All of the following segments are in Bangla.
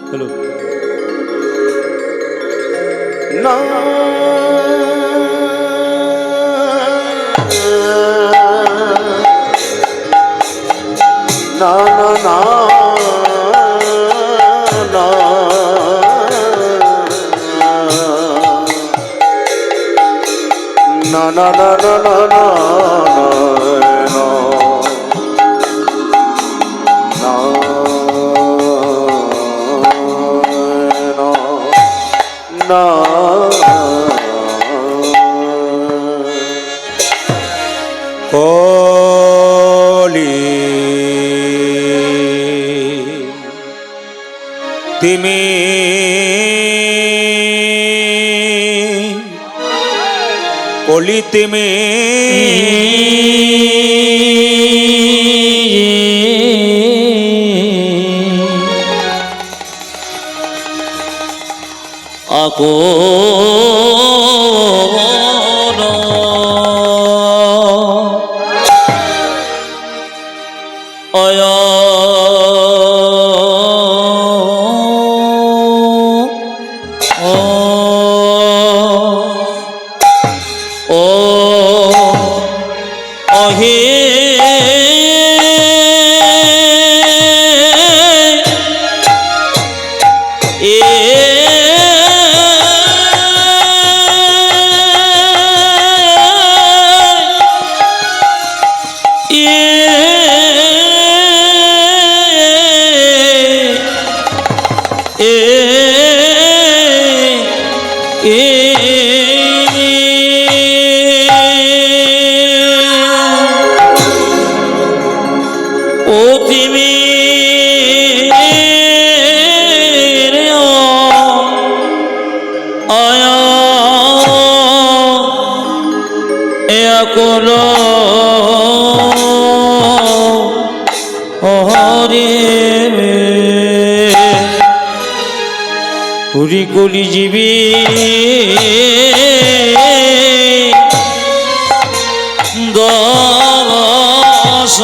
হ্যালো না না না না na na na na na na na কলি তিমি কলি তিমি আকো পুরি কলি জীবী দশ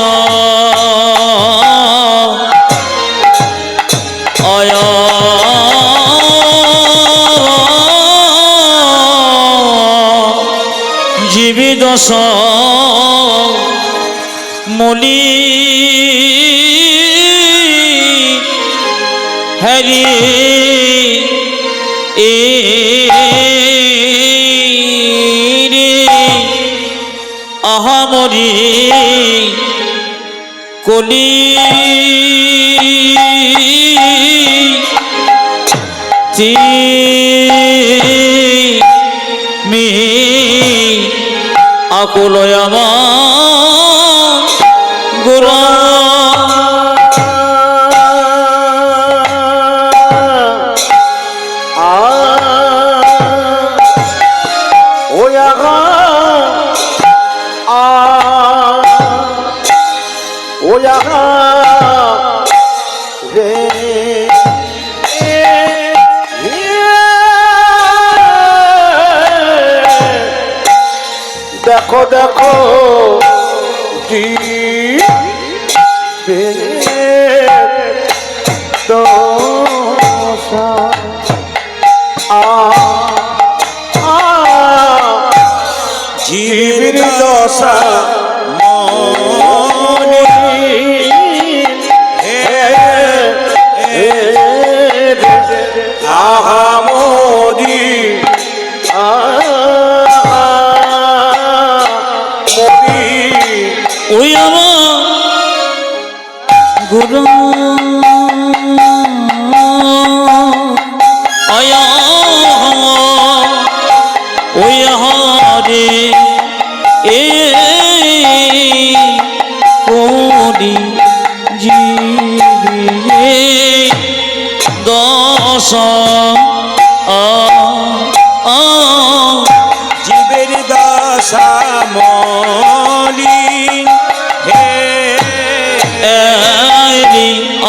জীবী দশ মলি হরি আহামরি কলি মি আকুলয় আমার গোরা দেখো দেখো জীবের দশা আহামরি ওই আমার গুরু আয়া ওই হারে এ কোনি জীবী দশ জীবের দশা মলিন হে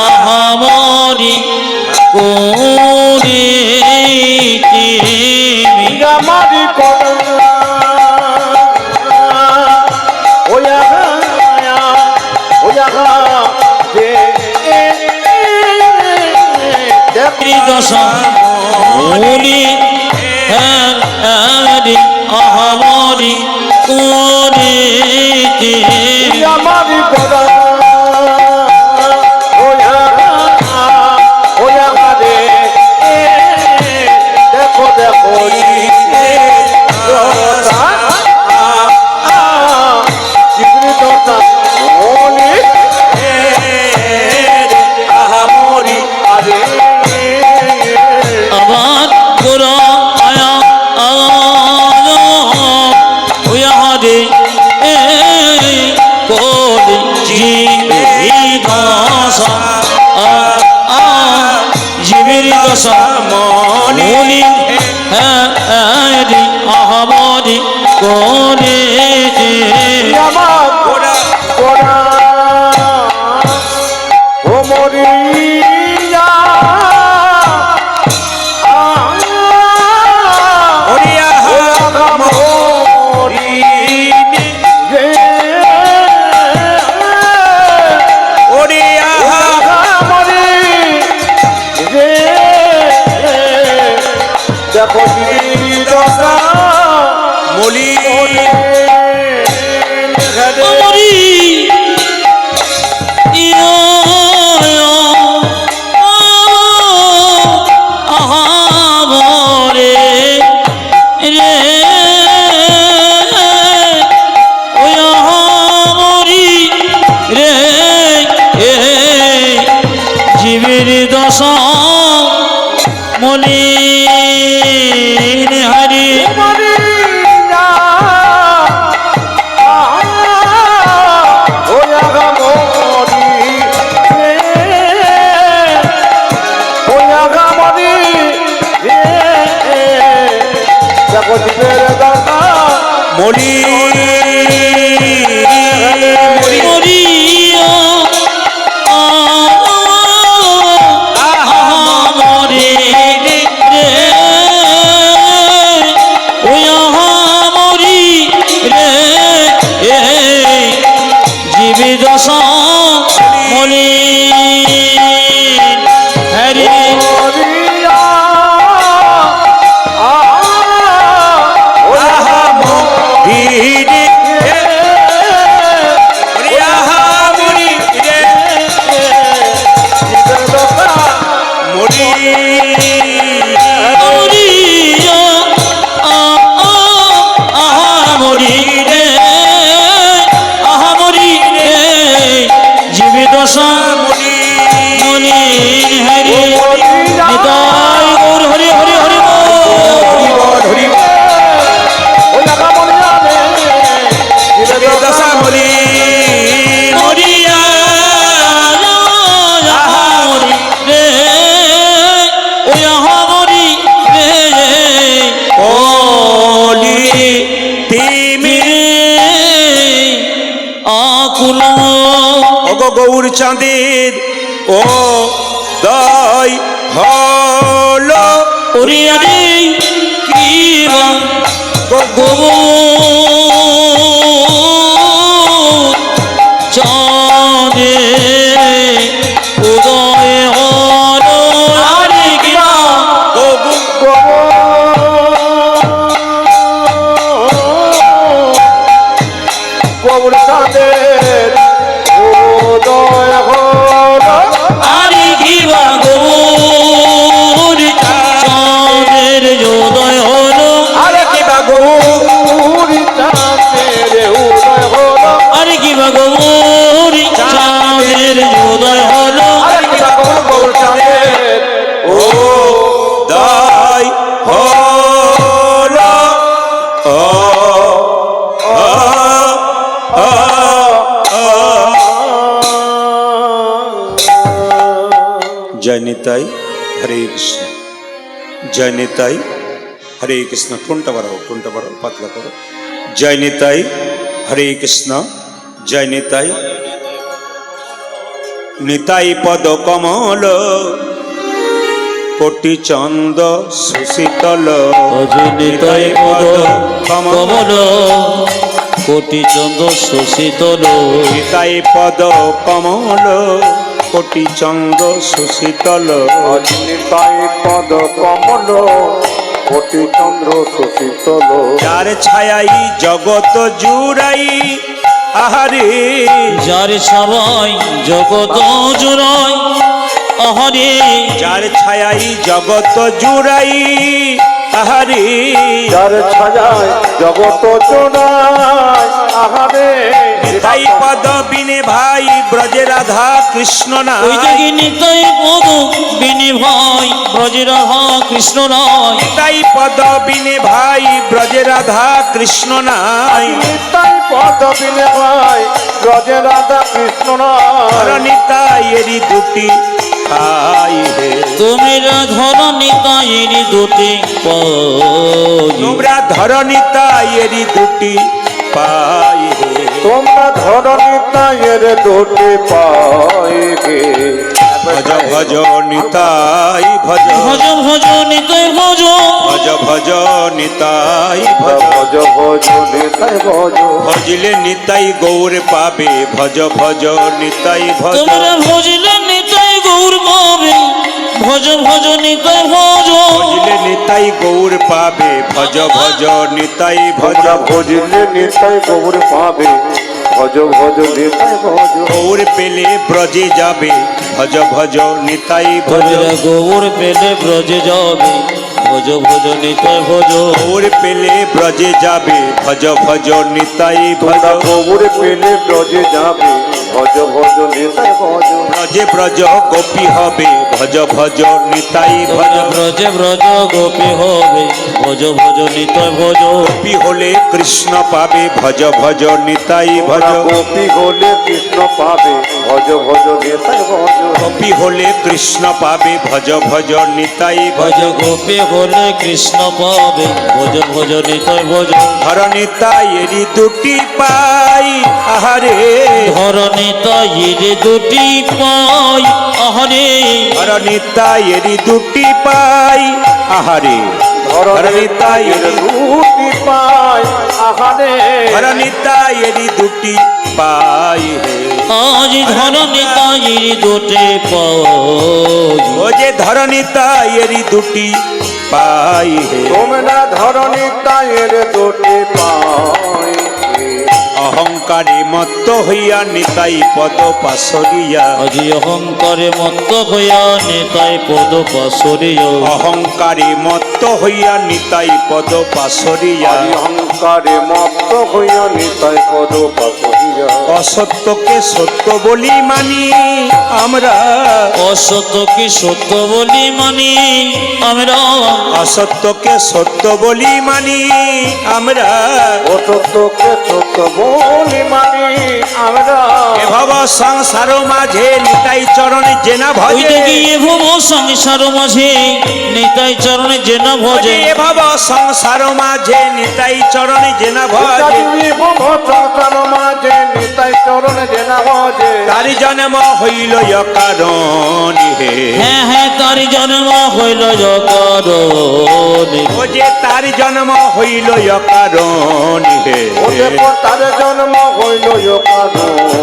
আহামরি কোনি আমারি ওয়া ওয়া দশা মনি হরি আহামরি করেছে আমার গোরা ওয়া রে দেখো দেখো আবার গোরা আয়া রে কোলে জীবের দশা জীবের দশা মনি হরি আহামরি করেছে আমার গোরা গোরা ও মরিয়া ওরিয়া মরি রে ওরিয়া মরি রে দেখো দশা মলি অমরি আহামরে রে ওই আহামরি রে জীবের দশা মলিন হরি মলি মরিয়া আহামরে রে ওই আহামরি রে জীবে দশা মলিন হরি মরিয়া আহামরি রে আহামরি রে জীবে দশা মলিন হরি নিতাই গৌর হরি হরি হরি মরিয়া আহামরি রে ওই আহামরি রে আকুল গৌর চাঁদের ও দয় হলো ওরিয়া রে কি চাঁদে উদয় হলো আরে কিনা গৌর চাঁদের উদয় হলো আরে কিবা গৌর চাঁদের উদয় হলো আরে কিবা গৌর চাঁদের উদয় হলো আরে কিবা গৌর চাঁদের উদয় হলো আরে কিবা গৌর চাঁদের উদয় হলো জয় নিতাই হরে কৃষ্ণ জয় নিতাই হরে কৃষ্ণ ঠোঁটটা বাড়াও পাতলা করো জয় নিতাই হরে কৃষ্ণ জয় নিতাই নিতাই পদ কমল কোটি চন্দ সুশীতল নিতাই পদ কমল কোটি চন্দ্র শোষিতল নিতাই পদ কমল কোটি চন্দ্র সুশীতল আজ নিতাই পদ কমল কোটি চন্দ্র সুশীতল যার ছায়াই জগত জুড়াই আহারে যার সবাই জগত জুড়াই আহারে যার ছায়াই জগত জুড়াই আহারে যার ছায়ায় জগত চোরাই আহারে তাই পদ বিনে ভাই ব্রজে রাধা কৃষ্ণ না ওই দেখি নিতাই পদ বিনে ভাই ব্রজে রাধা কৃষ্ণ রায় তাই পদ বিনে ভাই ব্রজে রাধা কৃষ্ণ নাই নিতাই পদ বিনে ভাই ব্রজে রাধা কৃষ্ণ নয় নিতাই এরি দুটি ভাই হে তোমরা ধর নিতাইয়ের দুটি পাই তোমরা ধরণী তাই এরি দুটি পাই হে তোমরা ধর নিতাইয়ের দুটি পাই গে ভজ ভজ নিতাই ভজ ভজ ভজ নিতাই ভজ ভজ ভজ নিতাই ভজ ভজ ভজ নিতাই ভজ ভজলে নিতাই গৌর পাবে ভজ ভজ নিতাই ভজ তোমরা ভজলে নিতাই গৌর পাবে ভজ ভজ নিতাই ভজ ভজলে নিতাই গৌর পাবে ভজ ভজ নিতাই ভজ তোমরা ভজিলে নিতাই গৌর পাবে ভজ ভজ নিতাই ভজ গৌর পেলে ব্রজে যাবে ভজ ভজ নিতাই ভজ তোমরা গৌর পেলে ব্রজে যাবে ভজ ভজ নিতাই ভজ গৌর পেলে ব্রজে যাবে ভজ ভজ নিতাই ভজ তোমরা গৌর পেলে ব্রজে যাবে ভজ ভজ নিতাই ভজ ব্রজে ব্রজ গোপী হবে ভজ ভজ নিতাই ভজ তোমরা ব্রজে ব্রজ গোপী হবে ভজ ভজ নিতাই ভজ গোপী হলে কৃষ্ণ পাবে ভজ ভজ নিতাই ভজ তোমরা গোপী হলে কৃষ্ণ পাবে ভজ ভজ নিতাই ভজ গোপী হলে কৃষ্ণ পাবে ভজ ভজ নিতাই ভজ ভজ গোপী হলে কৃষ্ণ পাবে ভজ ভজ নিতাই ভজ ধর নিতাই এরি দুটি পাই আহারে ধর নিতাইয়ের দুটি পাই আহারে ধর নিতাই এরি দুটি পাই আহারে ধর নিতাইয়ের দুটি পাই আহারে ধর নিতাই এরি দুটি পাই হে আজ ধর নিতাইয়ের দুটি পাই ও যে ধর নিতাই এরি দুটি পাই হে তোমরা ধর নিতাইয়ের দুটি পাই অহংকারে মত্ত হইয়া নিতাই পদ পাশরিয়া আজি অহংকারে মত্ত হইয়া নেতাই পদ পাশরিয়া অহংকারে মত্ত হইয়া নিতাই পদ পাশরিয়া অহংকারে মত্ত হইয়া নিতাই পদ পাশরিয়া অসত্যকে সত্য বলি মানি আমরা অসত্যকে সত্য বলি মানি আমরা অসত্যকে সত্য বলি মানি আমরা অসত্যকে সত্য বলি মানি আমরা এ ভব সংসার মাঝে নিতাই চরণে জেনা ওই ভজে দেখি এ ভব সংসার মাঝে নেতাই চরণে যেন ভজে এ ভব সংসার মাঝে নিতাই চরণে জেনা ভজে সংসার মাঝে নিতাই চরণে জেনা ভজে তারি জন্ম হইল কারণ হে হ্যাঁ হ্যাঁ তার জন্ম হইল কারণে ও যে তার জন্ম হইল কারণ হে ও দেখো তার জন্ম হইল কারণ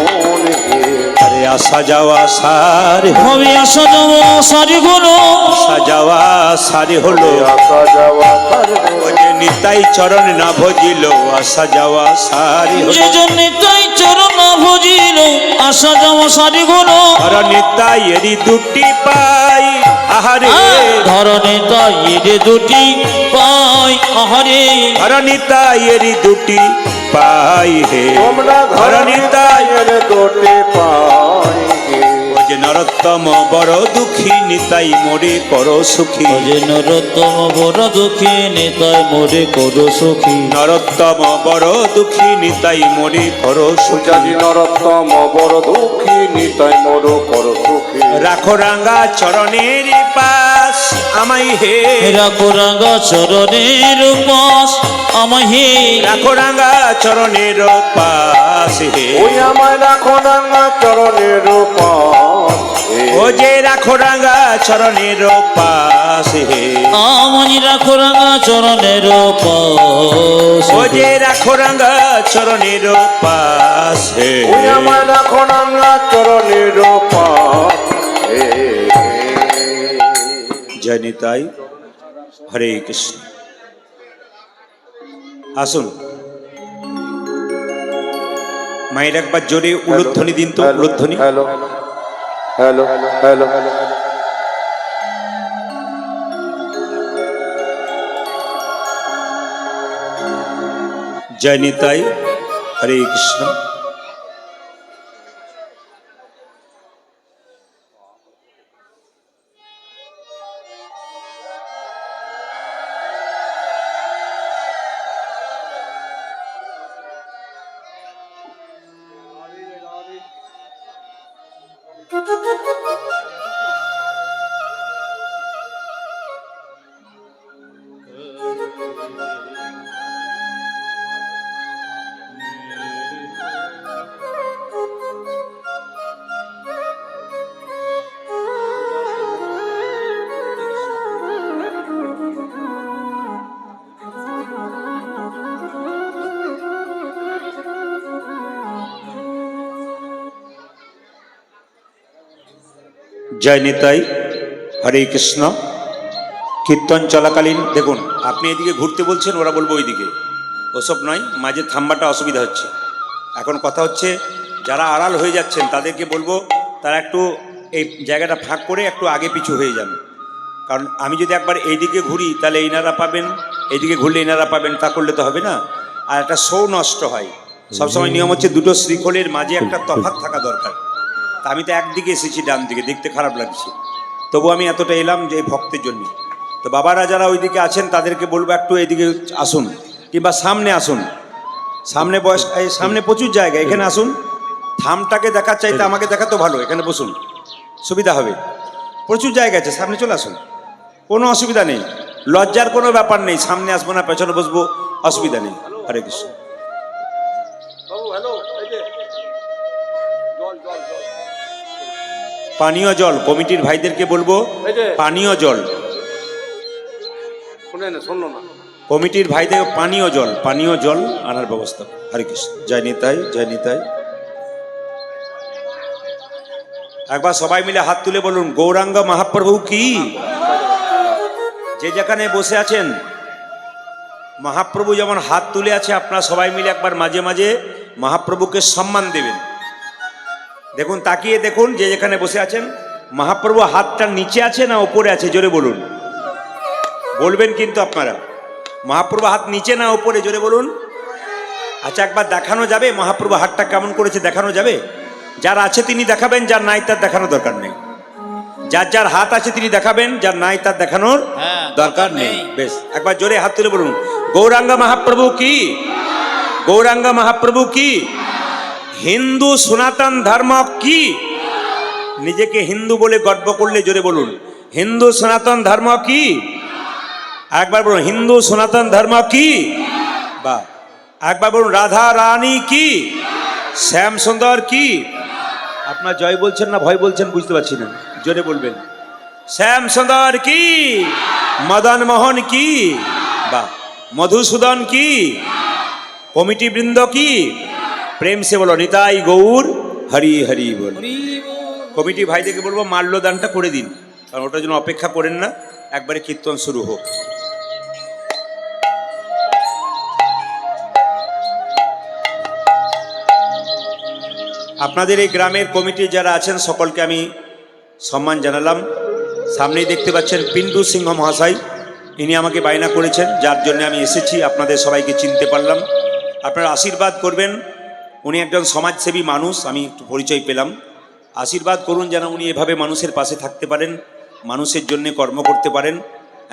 আরে আসা যাওয়া সার হবে আসা যাওয়া সারি হলো আসা যাওয়া সারি হলো আসা যাওয়া ও যে নিতাই চরণ না ভজিল আসা যাওয়া সারি যে হলো জন্য তাই চরণ ভজিল আসা যাওয়া সারি হলো আর নিতাই এরি দুটি পাই আহারে ধরনে তাই এর দুটি পাই আহারে আর নিতাই এরি দুটি পাই হে তোমরা আর ঘর নিতাই নিতাইয়ের দুটি পাই ও যে নরোত্তম বড় দুঃখী নিতাই মোরে করো সুখী যে নরোত্তম বড় দুঃখী নেতাই মোরে করো সুখী নরোত্তম বড় দুঃখী নিতাই মোরে করো সুখী পূজাজি নরোত্তম বড় দুঃখী নিতাই মোর কর সুখী রাখো রাঙ্গা চরণের পাশ আমাই হে রাখো রাঙা চরণের পাশ আমায় হে রাখো রাঙ্গা চরণের পাশ হে ওই আমায় রাখো রাঙা চরণের পাশ ও যে রাখো রাঙ্গা চরণের পাশ হে আমায় রাখো রাঙা চরণের পাশ ও যে রাখো রাঙ্গা চরণের পাশ হে ওই আমায় রাখো রাঙা চরণের পাশ জয় নিতাই, হরে কৃষ্ণ। আসুন মায়ের একবার জোরে উলুধ্বনি দিন তো, উলুধ্বনি। হ্যালো হ্যালো হ্যালো জয় নিতাই, হরে কৃষ্ণ। জয় নিতাই, হরে কৃষ্ণ। কীর্তন চলাকালীন দেখুন, আপনি এদিকে ঘুরতে বলছেন, ওরা বলবো ওইদিকে, ওসব নয়, মাঝে থামবাটা অসুবিধা হচ্ছে। এখন কথা হচ্ছে যারা আড়াল হয়ে যাচ্ছেন তাদেরকে বলবো তারা একটু এই জায়গাটা ফাঁক করে একটু আগে পিছু হয়ে যান। কারণ আমি যদি একবার এইদিকে ঘুরি তাহলে এনারা পাবেন, এইদিকে ঘুরলে এনারা পাবেন, তা করলে তো হবে না। আর একটা শো নষ্ট হয়। সবসময় নিয়ম হচ্ছে দুটো শ্রীখোলের মাঝে একটা তফাৎ থাকা দরকার। তা আমি তো একদিকে এসেছি, ডান দিকে, দেখতে খারাপ লাগছে, তবু আমি এতটা এলাম যে এই ভক্তের জন্য। তো বাবারা যারা ওইদিকে আছেন তাদেরকে বলবো একটু এদিকে আসুন, কিংবা সামনে আসুন। সামনে বয়স, এই সামনে প্রচুর জায়গা, এখানে আসুন। থামটাকে দেখার চাইতে আমাকে দেখাতো ভালো, এখানে বসুন, সুবিধা হবে। প্রচুর জায়গা আছে, সামনে চলে আসুন, কোনো অসুবিধা নেই, লজ্জার কোনো ব্যাপার নেই। সামনে আসবো না পেছনে বসবো, অসুবিধা নেই। হরে কৃষ্ণ। পানীয় জল কমিটির ভাইদেরকে বলবো, পানীয় জল কমিটির ভাইদের পানীয় জল আনার ব্যবস্থা। হরে কৃষ্ণ। জয় নিতাই, জয় নিতাই। একবার সবাই মিলে হাত তুলে বলুন, গৌরাঙ্গ মহাপ্রভু কি। যে যেখানে বসে আছেন মহাপ্রভু যেমন হাত তুলে আছে, আপনারা সবাই মিলে একবার মাঝে মাঝে মহাপ্রভুকে সম্মান দেবেন। দেখুন, তাকিয়ে দেখুন, যে যেখানে বসে আছেন মহাপ্রভু হাতটা নিচে আছে না উপরে আছে, জোরে বলুন। বলবেন কিন্তু আপনারা, মহাপ্রভু হাত নিচে না উপরে, জোরে বলুন। আচ্ছা, একবার দেখানো যাবে মহাপ্রভু হাতটা কেমন করেছে, দেখানো যাবে? যার আছে তিনি দেখাবেন, যার নাই তার দেখানোর দরকার নেই। যার যার হাত আছে তিনি দেখাবেন, যার নাই তার দেখানোর দরকার নেই। বেশ, একবার জোরে হাত তুলে বলুন, গৌরাঙ্গ মহাপ্রভু কি, গৌরাঙ্গ মহাপ্রভু কি, হিন্দু সনাতন ধর্ম কি। নিজেকে হিন্দু বলে গর্ব করলে জোরে বলুন, হিন্দু সনাতন ধর্ম কি। একবার বলুন, হিন্দু সনাতন ধর্ম কি। বা একবার বলুন, রাধা রানী কি, শ্যাম সুন্দর কি। আপনার জয় বলছেন না ভয় বলছেন বুঝতে পারছি না, জোরে বলবেন। শ্যাম সুন্দর কি, মদন মোহন কি, বা মধুসূদন কি, কমিটি বৃন্দ কি। প্রেম সে বলো, নিতাই গৌর হরি হরি বল। কমিটি ভাইদেরকে বলবো মাল্যদানটা করে দিন, কারণ ওটার জন্য অপেক্ষা করেন না, একবারে কীর্তন শুরু হোক। আপনাদের এই গ্রামের কমিটি যারা আছেন সকলকে আমি সম্মান জানালাম। সামনেই দেখতে পাচ্ছেন পিন্টু সিংহ মহাশয়, ইনি আমাকে বায়না করেছেন, যার জন্য আমি এসেছি, আপনাদের সবাইকে চিনতে পারলাম। আপনারা আশীর্বাদ করবেন, উনি একজন সমাজসেবী মানুষ, আমি একটু পরিচয় পেলাম। আশীর্বাদ করুন যেন উনি এভাবে মানুষের পাশে থাকতে পারেন, মানুষের জন্য কর্ম করতে পারেন।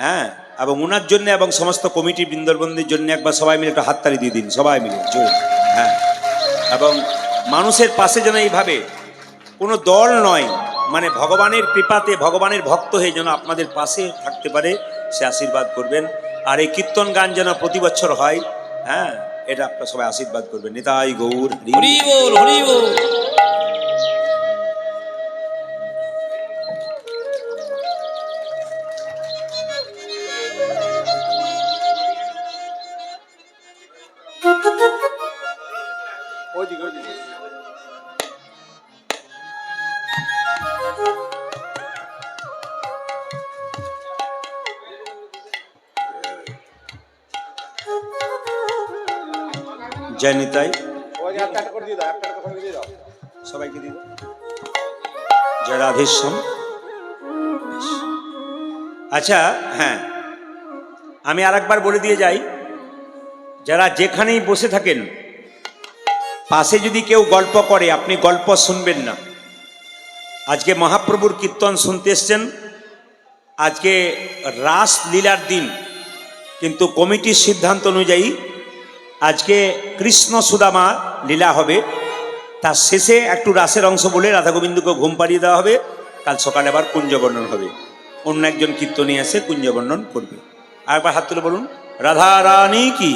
হ্যাঁ, এবং ওনার জন্য এবং সমস্ত কমিটি বৃন্দবন্দের জন্য একবার সবাই মিলে একটা হাততালি দিয়ে দিন, সবাই মিলে জোরে। হ্যাঁ, এবং মানুষের পাশে যেন এইভাবে কোনো দল নয়, মানে ভগবানের কৃপাতে ভগবানের ভক্ত হয়ে যেন আপনাদের পাশে থাকতে পারে, সে আশীর্বাদ করবেন। আর এই কীর্তন গান যেন প্রতি বছর হয়, হ্যাঁ, এটা আপনারা সবাই আশীর্বাদ করবেন। নিতাই গৌর হরি বল, হরি বল। জয় নিতাই। সবাইকে দিন। জয় রাধেশ্যাম। আচ্ছা, হ্যাঁ, আমি আরেকবার বলে দিয়ে যাই, যারা যেখানেই বসে থাকেন, পাশে যদি কেউ গল্প করে আপনি গল্প শুনবেন না। আজকে মহাপ্রভুর কীর্তন শুনতে এসছেন, আজকে রাস লীলার দিন, কিন্তু কমিটির সিদ্ধান্ত অনুযায়ী আজকে কৃষ্ণ সুদামা লীলা হবে। তার শেষে একটু রাসের অংশ বলে রাধা গোবিন্দকে ঘুম পাড়িয়ে দেওয়া হবে। কাল সকালে আবার কুঞ্জবর্ণন হবে, অন্য একজন কীর্তনী এসে কুঞ্জবর্ণন করবে। আরেকবার হাত তুলে বলুন, রাধা রানী কি,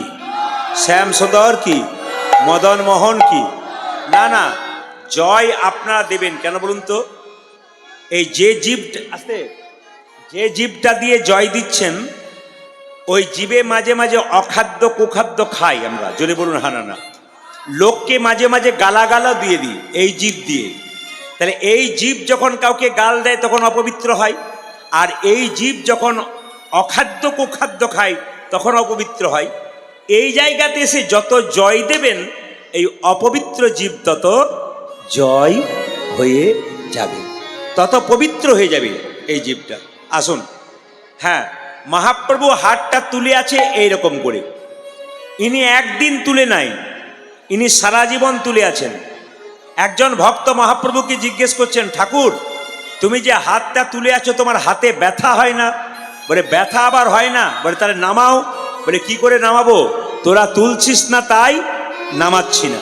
শ্যাম সুন্দর কি, মদন মোহন কি। না না, জয় আপনারা দেবেন কেন বলুন তো? এই যে জীবটা দিয়ে জয় দিচ্ছেন, ওই জীবে মাঝে মাঝে অখাদ্য কুখাদ্য খাই আমরা, জোরে বলুন হানা না। লোককে মাঝে মাঝে গালাগালা দিয়ে দিই এই জীব দিয়ে। তাহলে এই জীব যখন কাউকে গাল দেয় তখন অপবিত্র হয়, আর এই জীব যখন অখাদ্য কুখাদ্য খায় তখন অপবিত্র হয়। এই জায়গাতে এসে যত জয় দেবেন, এই অপবিত্র জীব তত জয় হয়ে যাবে, তত পবিত্র হয়ে যাবে এই জীবটা। আসুন, হ্যাঁ, মহাপ্রভু হাতটা তুলে আছে এইরকম করে। ইনি একদিন তুলে নাই, ইনি সারা জীবন তুলে আছেন। একজন ভক্ত মহাপ্রভুকে জিজ্ঞেস করছেন, ঠাকুর তুমি যে হাতটা তুলে আছো তোমার হাতে ব্যথা হয় না? বলে ব্যথা আবার হয় না? বলে তাহলে নামাও। বলে কি করে নামাবো? তোরা তুলছিস না তাই নামাচ্ছি না।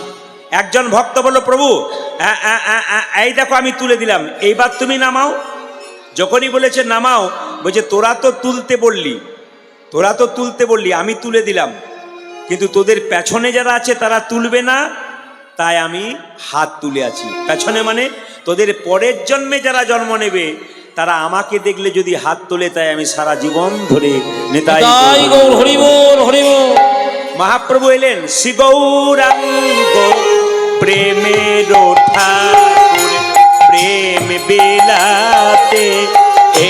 একজন ভক্ত বলল, প্রভু এই দেখো আমি তুলে দিলাম, এইবার তুমি নামাও। যখনই বলেছে নামাও, বলছে তোরা তো তুলতে বললি, আমি তুলে দিলাম, কিন্তু তোদের পেছনে যারা আছে তারা তুলবে না, তাই আমি হাত তুলে আছি। পেছনে মানে তোদের পরের জন্মে যারা জন্ম নেবে তারা আমাকে দেখলে যদি হাত তোলে, তাই আমি সারা জীবন ধরে নেতাই গৌর হরি বল, হরি বল। মহাপ্রভু এলেন শ্রী গৌরাঙ্গ প্রেমের ঠাকুর, প্রেম বিলাতে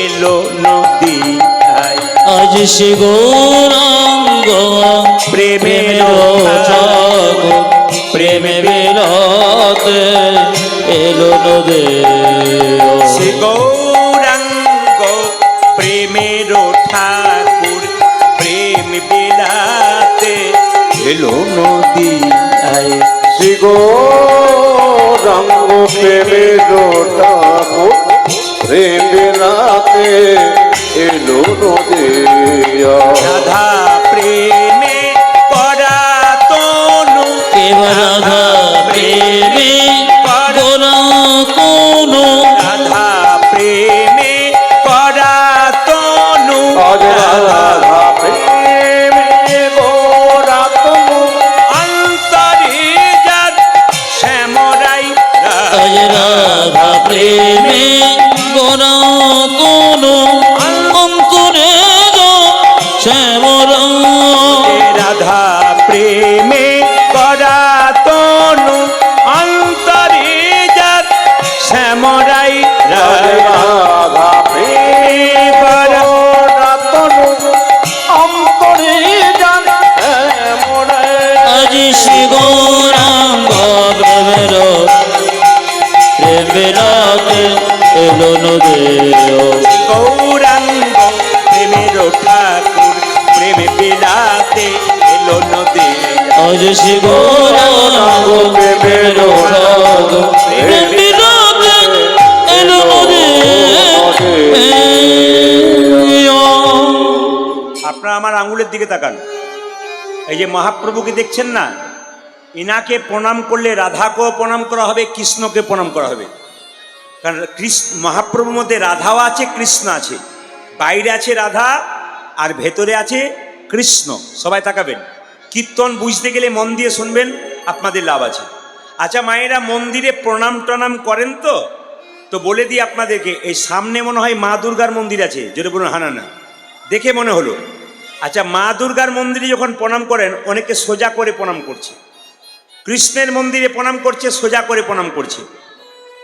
এলো নদী। আজ সে গৌরাঙ্গ প্রেমের ঠাকুর, প্রেমে বিলাতে এলো নদী। শ্রী গৌরাঙ্গ প্রেমের ঠাকুর, প্রেম বিলাতে এলো নদী। শ্রী গৌরাঙ্গ প্রেমের ঠাকুর, প্রেম বিলাতে এলো নদিয়া। রাধা প্রেমে করা তনু, রাধা প্রেমে করা কোনো, রাধা প্রেমে করা তনু, রাধা প্রেমে গোরা তনু, অন্তরে যার শ্যামরাই। আজ রাধা প্রেমে করা কোনো, অন্তরে শ্যামরা। রাধা প্রেমে করা তনু, অন্তরে যার শ্যামরাই। রাধা প্রেমে গোরা তনু, অন্তরে যান শ্যামরাই। আজ শ্রী গৌরাঙ্গ প্রেমের প্রেম বিলাতে এলো নদী। গৌরাঙ্গ প্রেমের ঠাকুর, প্রেম বিলাতে এলো নদী। আজ শ্রী গৌরাঙ্গ প্রেমের ঠাকুর, প্রেম বিলাতে এলো নদী। আপনারা আমার আঙ্গুলের দিকে তাকান। এই যে মহাপ্রভুকে দেখছেন না, ইনাকে প্রণাম করলে রাধাকেও প্রণাম করা হবে, কৃষ্ণকে প্রণাম করা হবে। কারণ মহাপ্রভুর মধ্যে রাধাও আছে, কৃষ্ণ আছে। বাইরে আছে রাধা আর ভেতরে আছে কৃষ্ণ। সবাই তাকাবেন, কীর্তন বুঝতে গেলে মন দিয়ে শুনবেন, আপনাদের লাভ আছে। আচ্ছা মায়েরা মন্দিরে প্রণাম টনাম করেন তো বলে দিই আপনাদেরকে, এই সামনে মনে হয় মা দুর্গার মন্দির আছে, জোরে বলুন হানা না, দেখে মনে হলো। আচ্ছা মা দুর্গার মন্দিরে যখন প্রণাম করেন, অনেকে সোজা করে প্রণাম করছে। কৃষ্ণের মন্দিরে প্রণাম করছে, সোজা করে প্রণাম করছে।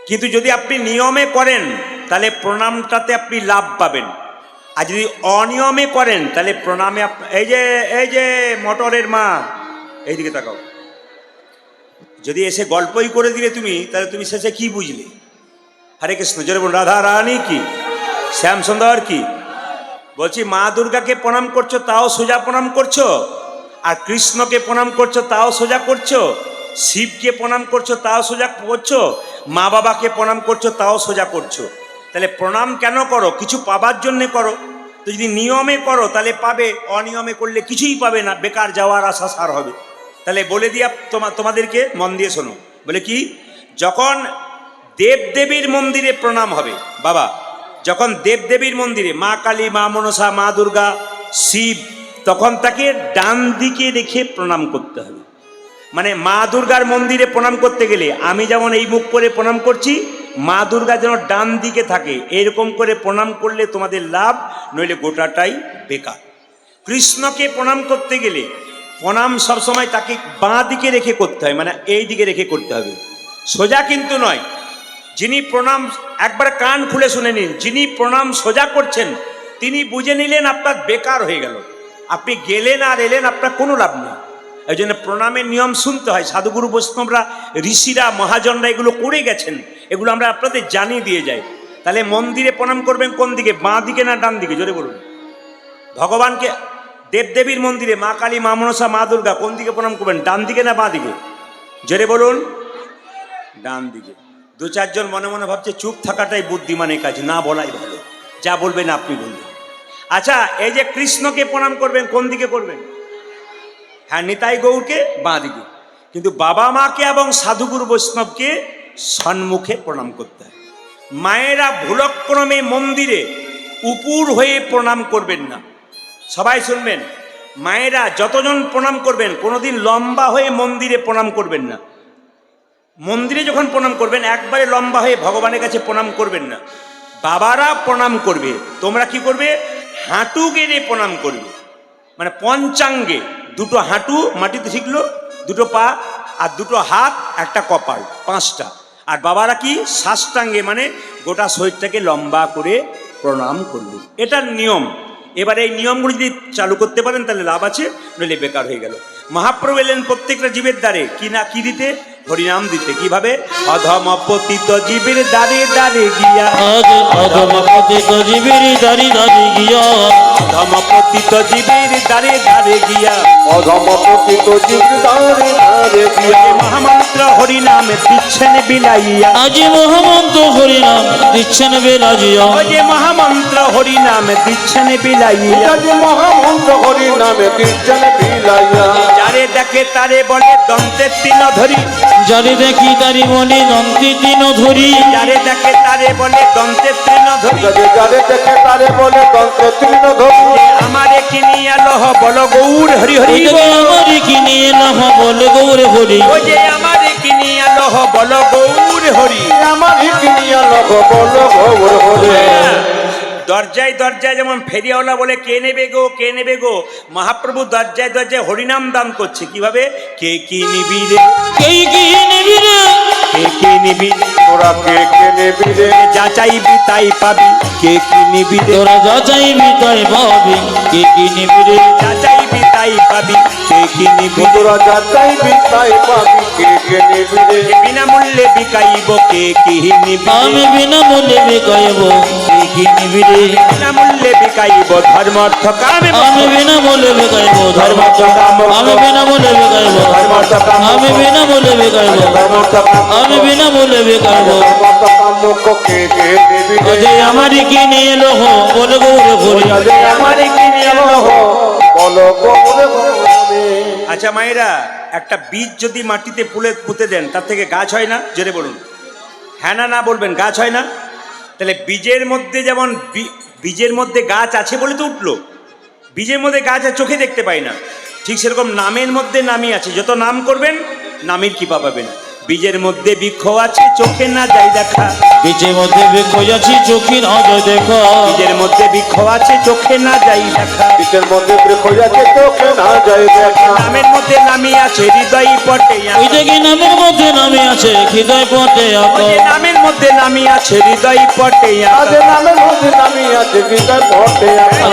কিন্তু যদি আপনি নিয়মে করেন তাহলে প্রণামটাতে আপনি লাভ পাবেন, আর যদি অনিয়মে করেন তাহলে প্রণামে এই যে মোটরের মা, এইদিকে তাকাও, যদি এসে গল্পই করে দিলে তুমি, তাহলে তুমি শেষে কি বুঝলে? হরে কৃষ্ণ, জোরে বলুন। রাধা রানী কি, শ্যাম সুন্দর কি। বলছি মা দুর্গাকে প্রণাম করছো তাও সোজা প্রণাম করছো, আর কৃষ্ণকে প্রণাম করছো তাও সোজা করছো, শিবকে প্রণাম করছো তাও সোজা করছো, মা বাবাকে প্রণাম করছো তাও সোজা করছো। তাহলে প্রণাম কেন করো? কিছু পাবার জন্যে করো। তো যদি নিয়মে করো তাহলে পাবে, অনিয়মে করলে কিছুই পাবে না, বেকার যাওয়ার আশা সার হবে। তাহলে বলে দিয়া তোমাদেরকে মন দিয়ে শোনো। বলে কি, যখন দেবদেবীর মন্দিরে প্রণাম হবে বাবা, যখন দেবদেবীর মন্দিরে মা কালী, মা মনসা, মা দুর্গা, শিব, তখন তাকে ডান দিকে রেখে প্রণাম করতে হবে। মানে মা দুর্গার মন্দিরে প্রণাম করতে গেলে আমি যেমন এই মুখ করে প্রণাম করছি, মা দুর্গা যেন ডান দিকে থাকে, এরকম করে প্রণাম করলে তোমাদের লাভ, নইলে গোটাটাই বেকার। কৃষ্ণকে প্রণাম করতে গেলে প্রণাম সবসময় তাকে বাঁ দিকে রেখে করতে হয়, মানে এই দিকে রেখে করতে হবে, সোজা কিন্তু নয়। যিনি প্রণাম, একবার কান খুলে শুনে নিন, যিনি প্রণাম সোজা করছেন তিনি বুঝে নিলেন আপনার বেকার হয়ে গেল, আপনি গেলেন আর এলেন, আপনার কোনো লাভ নেই। এই জন্য প্রণামের নিয়ম শুনতে হয়। সাধুগুরু বৈষ্ণবরা, ঋষিরা, মহাজনরা এগুলো করে গেছেন, এগুলো আমরা আপনাদের জানিয়ে দিয়ে যাই। তাহলে মন্দিরে প্রণাম করবেন কোন দিকে, বাঁ দিকে না ডান দিকে? জোরে বলুন। ভগবানকে দেবদেবীর মন্দিরে মা কালী, মা মনসা, মা দুর্গা কোন দিকে প্রণাম করবেন, ডান দিকে না বাঁ দিকে? জোরে বলুন। ডান দিকে। দু চারজন মনে মনে ভাবছে চুপ থাকাটাই বুদ্ধিমানের কাজ, না বলাই ভালো, যা বলবেন আপনি বলবেন। আচ্ছা, এই যে কৃষ্ণকে প্রণাম করবেন কোন দিকে করবেন? হ্যাঁ, নিতাই গৌরকে বাঁ দিকে। কিন্তু বাবা মাকে এবং সাধুগুরু বৈষ্ণবকে সম্মুখে প্রণাম করতে হয়। মায়েরা ভুলক্রমে মন্দিরে উপুর হয়ে প্রণাম করবেন না। সবাই শুনবেন, মায়েরা যতজন প্রণাম করবেন কোনোদিন লম্বা হয়ে মন্দিরে প্রণাম করবেন না। মন্দিরে যখন প্রণাম করবেন একবারে লম্বা হয়ে ভগবানের কাছে প্রণাম করবেন না। বাবারা প্রণাম করবে, তোমরা কি করবে? হাঁটু গেড়ে প্রণাম করবে, মানে পঞ্চাঙ্গে, দুটো হাঁটু মাটিতে শিখলো, দুটো পা আর দুটো হাত, একটা কপাল, পাঁচটা। আর বাবারা কি সাষ্টাঙ্গে, মানে গোটা শরীরটাকে লম্বা করে প্রণাম করবে। এটার নিয়ম। এবার এই নিয়মগুলো যদি চালু করতে পারেন তাহলে লাভ আছে, নইলে বেকার হয়ে গেল। মহাপ্রভু এলেন প্রত্যেকটা জীবের দ্বারে কি না কি দিতে? হরিনাম দিতে। কিভাবে? অধম পতিত জীবের দ্বারে দ্বারে গিয়া, অধম পতিত জীবের দ্বারে দ্বারে গিয়া, অধম পতিত জীবের দ্বারে দ্বারে গিয়া, অধম পতিত জীবের দ্বারে দ্বারে গিয়া, মহামন্ত্র হরিনামে দিচ্ছেন বিলাইয়া, আজ মহামন্ত্র হরিনাম দিচ্ছেন বেলাজিয়া, ওই যে মহামন্ত্র হরিনামে দিচ্ছেন বিলাইয়া, যে মহামন্ত্র হরি নামে দিচ্ছেন বিলাইয়া, যারে দেখে তারে বলে দন্তের তিন ধরি, যারে দেখি তারি মনে দন্তে তিন ধরি, যারে দেখে তারে বলে দন্তের তিন ধরি, যারে দেখে তারে বলে তন্ত্র তৃণ ধরি, আমারে কিনিয়া লহ বল গৌর হরি হরি, আমারে কিনে লহ বল গৌর হরি, ওই যে আমারে কিনিয়া লহ বল গৌর হরি। আমার কিনিয়া লগ বল গৌর হরে। দরজায় দরজায় যেমন ফেরিয়াওয়ালা বলে কে নেবে গো, কে নেবে গো, মহাপ্রভু দরজায় দরজায় হরিনাম দান করছে। কিভাবে? কে কি নিবি রে, কে কি নিবি রে, কে কি নিবি, তোরা কে নেবি রে, যা চাইবি তাই পাবি, কে কি নিবি রে, তোরা যা চাইবি তাই পাবি, কে কি নিবি রে, যা চাইবি তাই পাবি, কে কি নিবি রে, তোরা যা চাইবি তাই পাবি, কে নেবি রে, বিনামূল্যে বিকাইব, কে কি নিবি রে, আমি বিনামূল্যে বিকাইব, কে কি নিবি রে, বিনামূল্যে বিকাইব ধর্মার্থ কামে আমি বিনামূল্যে বিকাইব ধর্ম, আমি বিনামূল্যে বিকাইব ধর্ম, আমি বিনামূল্যে বিকাইব, আমি বিনামূল্যে বিকাইব, কে নেবি রে, যে আমারই কিনে এলো হো বল গৌর হরি, আমারে কিনিয়া লহ। বল গৌর হরে। আচ্ছা মায়েরা, একটা বীজ যদি মাটিতে পুঁতে দেন তার থেকে গাছ হয় না? জোরে বলুন। হ্যাঁ না না বলবেন, গাছ হয় না? তাহলে বীজের মধ্যে যেমন বীজের মধ্যে গাছ আছে বলে তো উঠলো, বীজের মধ্যে গাছ আর চোখে দেখতে পাই না, ঠিক সেরকম নামের মধ্যে নামই আছে। যত নাম করবেন নামের কৃপা পাবেন। বীজের মধ্যে বৃক্ষ আছে চোখে না যাই দেখা, বীজের মধ্যে বৃক্ষ আছে চোখে না যায় দেখা, বীজের মধ্যে বৃক্ষ আছে চোখে না যাই দেখা, বীজের মধ্যে বৃক্ষ আছে চোখে না যায় দেখা, নামের মধ্যে নামি আছে হৃদয় পটে ওই দেখি নামের মধ্যে নামে আছে হৃদয় পথে আঁকা, নামের মধ্যে নামি আছে হৃদয় পটে আজ নামের মধ্যে নামি আছে হৃদয় পটে আঁকা।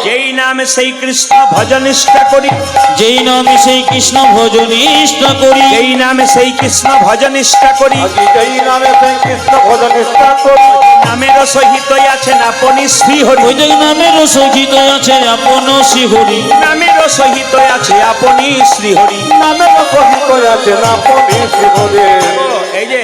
যেই নামে সেই কৃষ্ণ ভজন নিষ্ঠা করি, যেই নামে সেই কৃষ্ণ ভজন নিষ্ঠা করি, যেই নামে সেই কৃষ্ণ ভজন নিষ্ঠা করি, আজি যেই নামে সেই কৃষ্ণ ভজন নিষ্ঠা করি, নামের সহিত আছেন আপনি শ্রীহরি, ওই যে নামের সহিত আছে আপন শ্রীহরি, নামের সহিত আছে আপনি শ্রীহরি। নামের সহিত আছেন আপনি শ্রীহরি। এই যে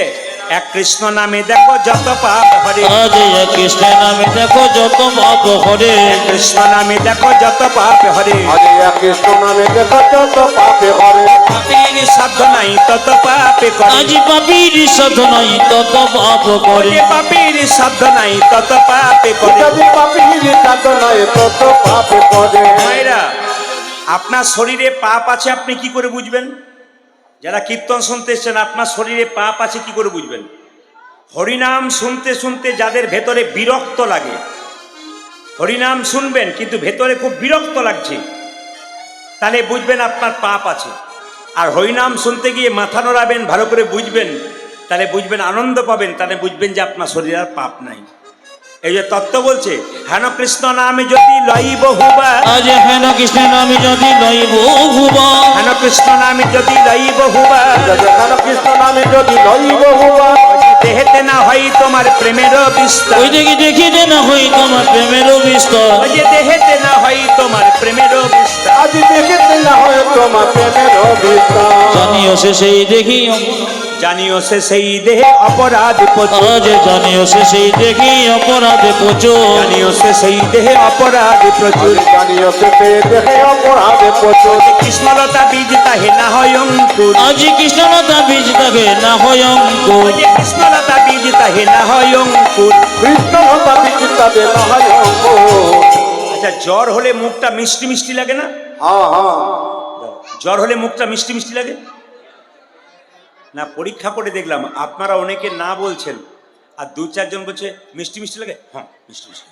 এক কৃষ্ণ নামে দেখো যত পাপ হরে, আজ এক কৃষ্ণ নামে দেখো যত পাপ হরে, কৃষ্ণ নামে দেখো যত পাপ হরে, আজি এক কৃষ্ণ নামে দেখো যত পাপে হরে, পাপীর সাধ্য নাই তত পাপে করে, আজি পাপীর সাধনাই তত পাপ করে, পাপীর সাধ্য নাই তত পাপে করে। যদি পাপীর সাধনায় তত পাপে করে। মায়েরা, আপনার শরীরে পাপ আছে আপনি কি করে বুঝবেন? যারা কীর্তন শুনতে এসছেন, আপনার শরীরে পাপ আছে কি করে বুঝবেন? হরিনাম শুনতে শুনতে যাদের ভেতরে বিরক্ত লাগে, হরিনাম শুনবেন কিন্তু ভেতরে খুব বিরক্ত লাগছে, তাহলে বুঝবেন আপনার পাপ আছে। আর হরিনাম শুনতে গিয়ে মাথা নড়াবেন, ভালো করে বুঝবেন, তাহলে বুঝবেন আনন্দ পাবেন, তাহলে বুঝবেন যে আপনার শরীরে আর পাপ নাই। এই যে তত্ত্ব বলছে, হেন কৃষ্ণ নামে যদি লইব হুবা, আজ হেন কৃষ্ণ নামে যদি লইব হুবা, হেন কৃষ্ণ নামে যদি লইব হুবা, যদি হেন কৃষ্ণ নামে যদি লইব হুবা, দেহেতে না হয় তোমার প্রেমের বিস্তার, ওই দেখি দেখিতে না হই তোমার প্রেমের বিস্তার, ওই যে দেহেতে না হয় তোমার প্রেমের বিস্তার, আজি দেখিতে না হয় তোমার প্রেমের অভিস্তার। জানিও সে সেই দেখি, জানিও সে সেই দেহে অপরাধ প্রচুর, আজ জানিও সে সেই দেখি অপরাধে প্রচুর, জানিও সে সেই দেহে অপরাধ প্রচুর, আজি জানিও সে দেহে অপরাধে প্রচুর, কৃষ্ণলতা বীজ তাহে না হয় অঙ্কুর, আজি কৃষ্ণলতা বীজ থাকে না হয় অঙ্কুর, ওই যে কৃষ্ণলতা বীজ তাহে না হয় অঙ্কুর। কৃষ্ণ হতা বিচিতাদের না হয় অঙ্কুর। আচ্ছা, জ্বর হলে মুখটা মিষ্টি মিষ্টি লাগে না? হ্যাঁ হ্যাঁ, জ্বর হলে মুখটা মিষ্টি মিষ্টি লাগে না? পরীক্ষা করে দেখলাম আপনারা অনেকে না বলছেন, আর দু চারজন বলছে মিষ্টি মিষ্টি লাগে। হ্যাঁ, মিষ্টি মিষ্টি।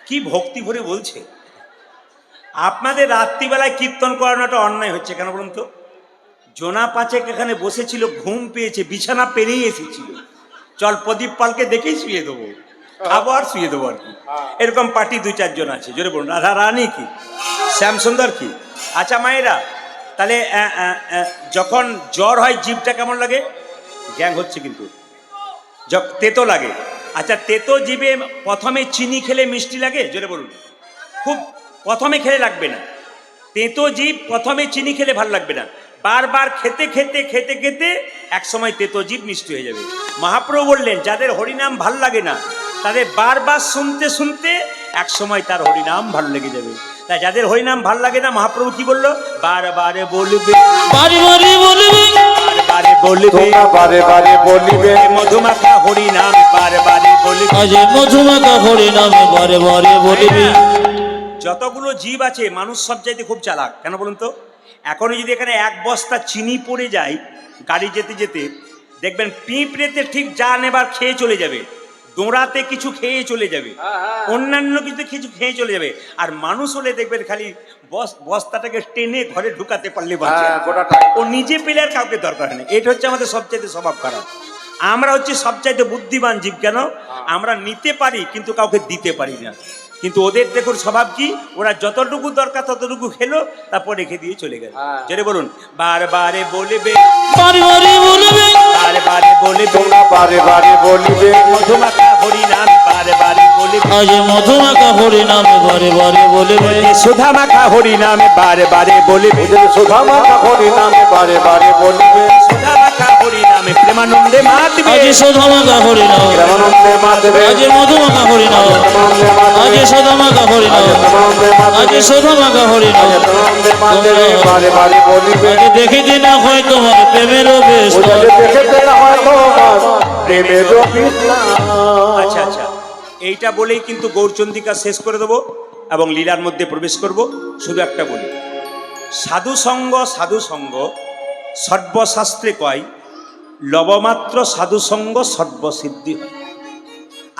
কি ভক্তি ভরে বলছে। আপনাদের রাত্রিবেলায় কীর্তন করানোটা অন্যায় হচ্ছে কেন বলুন তো? জোনা পাচেক এখানে বসেছিল, ঘুম পেয়েছে, বিছানা পেরিয়ে এসেছিল, চল প্রদীপ পালকে দেখেই শুয়ে দেবো, খাবো আর শুয়ে দেবো আর কি। এরকম পার্টি দু চারজন আছে। জোরে বলুন, রাধা রানী কি, শ্যাম সুন্দর কি। আচ্ছা মায়েরা, তাহলে যখন জ্বর হয় জিভটা কেমন লাগে? গ্যাং হচ্ছে কিন্তু, তেতো লাগে। আচ্ছা, তেতো জিভে প্রথমে চিনি খেলে মিষ্টি লাগে? জোরে বলুন। খুব প্রথমে খেলে লাগবে না, তেতো জিভ প্রথমে চিনি খেলে ভালো লাগবে না, বারবার খেতে খেতে খেতে খেতে এক সময় তেতো জিভ মিষ্টি হয়ে যাবে। মহাপ্রভু বললেন, যাদের হরিনাম ভাল লাগে না তাদের বারবার শুনতে শুনতে এক সময় তার হরিনাম ভালো লেগে যাবে। তাই যাদের হরিনাম ভাল লাগে না, মহাপ্রভু কি বললো? বারবারে বলবে, বারে বারে বলবে, বারবারে বলবে, তোমরা বারে বারে বলিবে, মধুমাখা হরিনাম বারবারে বলবে। আজ মধুমাখা হরি নামে বারে বারে বলিবি। যতগুলো জীব আছে মানুষ সব চাইতে খুব চালাক কেন বলুন তো? এখনই যদি এখানে এক বস্তা চিনি পড়ে যায় গাড়ি যেতে যেতে, দেখবেন পিঁপড়েতে ঠিক যা নেবার খেয়ে চলে যাবে, দৌড়াতে কিছু খেয়ে চলে যাবে, অন্যান্য কিছু খেয়ে চলে যাবে। আর মানুষ হলে দেখবেন খালি বস্তাটাকে টেনে ঘরে ঢুকাতে পারলে বাঁচে, ও নিজে পেলে আর কাউকে দরকার নেই। এটা হচ্ছে আমাদের সবচাইতে স্বভাব খারাপ। আমরা হচ্ছে সবচাইতে বুদ্ধিমান জীব। কেন? আমরা নিতে পারি কিন্তু কাউকে দিতে পারি না। কিন্তু ওদের দেখুন স্বভাব কি, ওরা যতটুকু দরকার ততটুকু খেলো, তারপর রেখে দিয়ে চলে গেল। যেটা বলুন, বারবারে বলবে, বারে বারে বলবে, বারবারে বলবে, তোমরা বারে বারে বলিবে, মধুমাখা হরিনাম বারবারে বলবে, আজ মধুমাখা হরি নামে বারে বারে বলবে, সুধা মাখা হরিনাম বারবারে বলবে, সুধা মাতা হরি নামে বারে বারে বলিবে, সুধা মাখা হরিনামে প্রেমানন্দে মাতবে, আজ সুধামাখা হরি নাম, প্রেমানন্দে মাতবে, আজ মধুমাখা হরি নাম, প্রেমানন্দে আজ মাতবে, সুধামাখা হরি নাম, প্রেমানন্দে আজ মাতবে, সুধামাখা হরি নাম, প্রেমানন্দে মাতবে, বারে বারে বলিবে, আজ দেখিতে না হয় তোমার প্রেমের বিস্তার। ওদের দেখেতে না হয় তোমার প্রেমের বিস্তার। আচ্ছা আচ্ছা, এইটা বলেই কিন্তু গৌরচন্দ্রিকা শেষ করে দেবো এবং লীলার মধ্যে প্রবেশ করব। শুধু একটা বলি, সাধু সঙ্গ সর্বশাস্ত্রে কয়, লবমাত্র সাধু সঙ্গ সর্বসিদ্ধি হয়।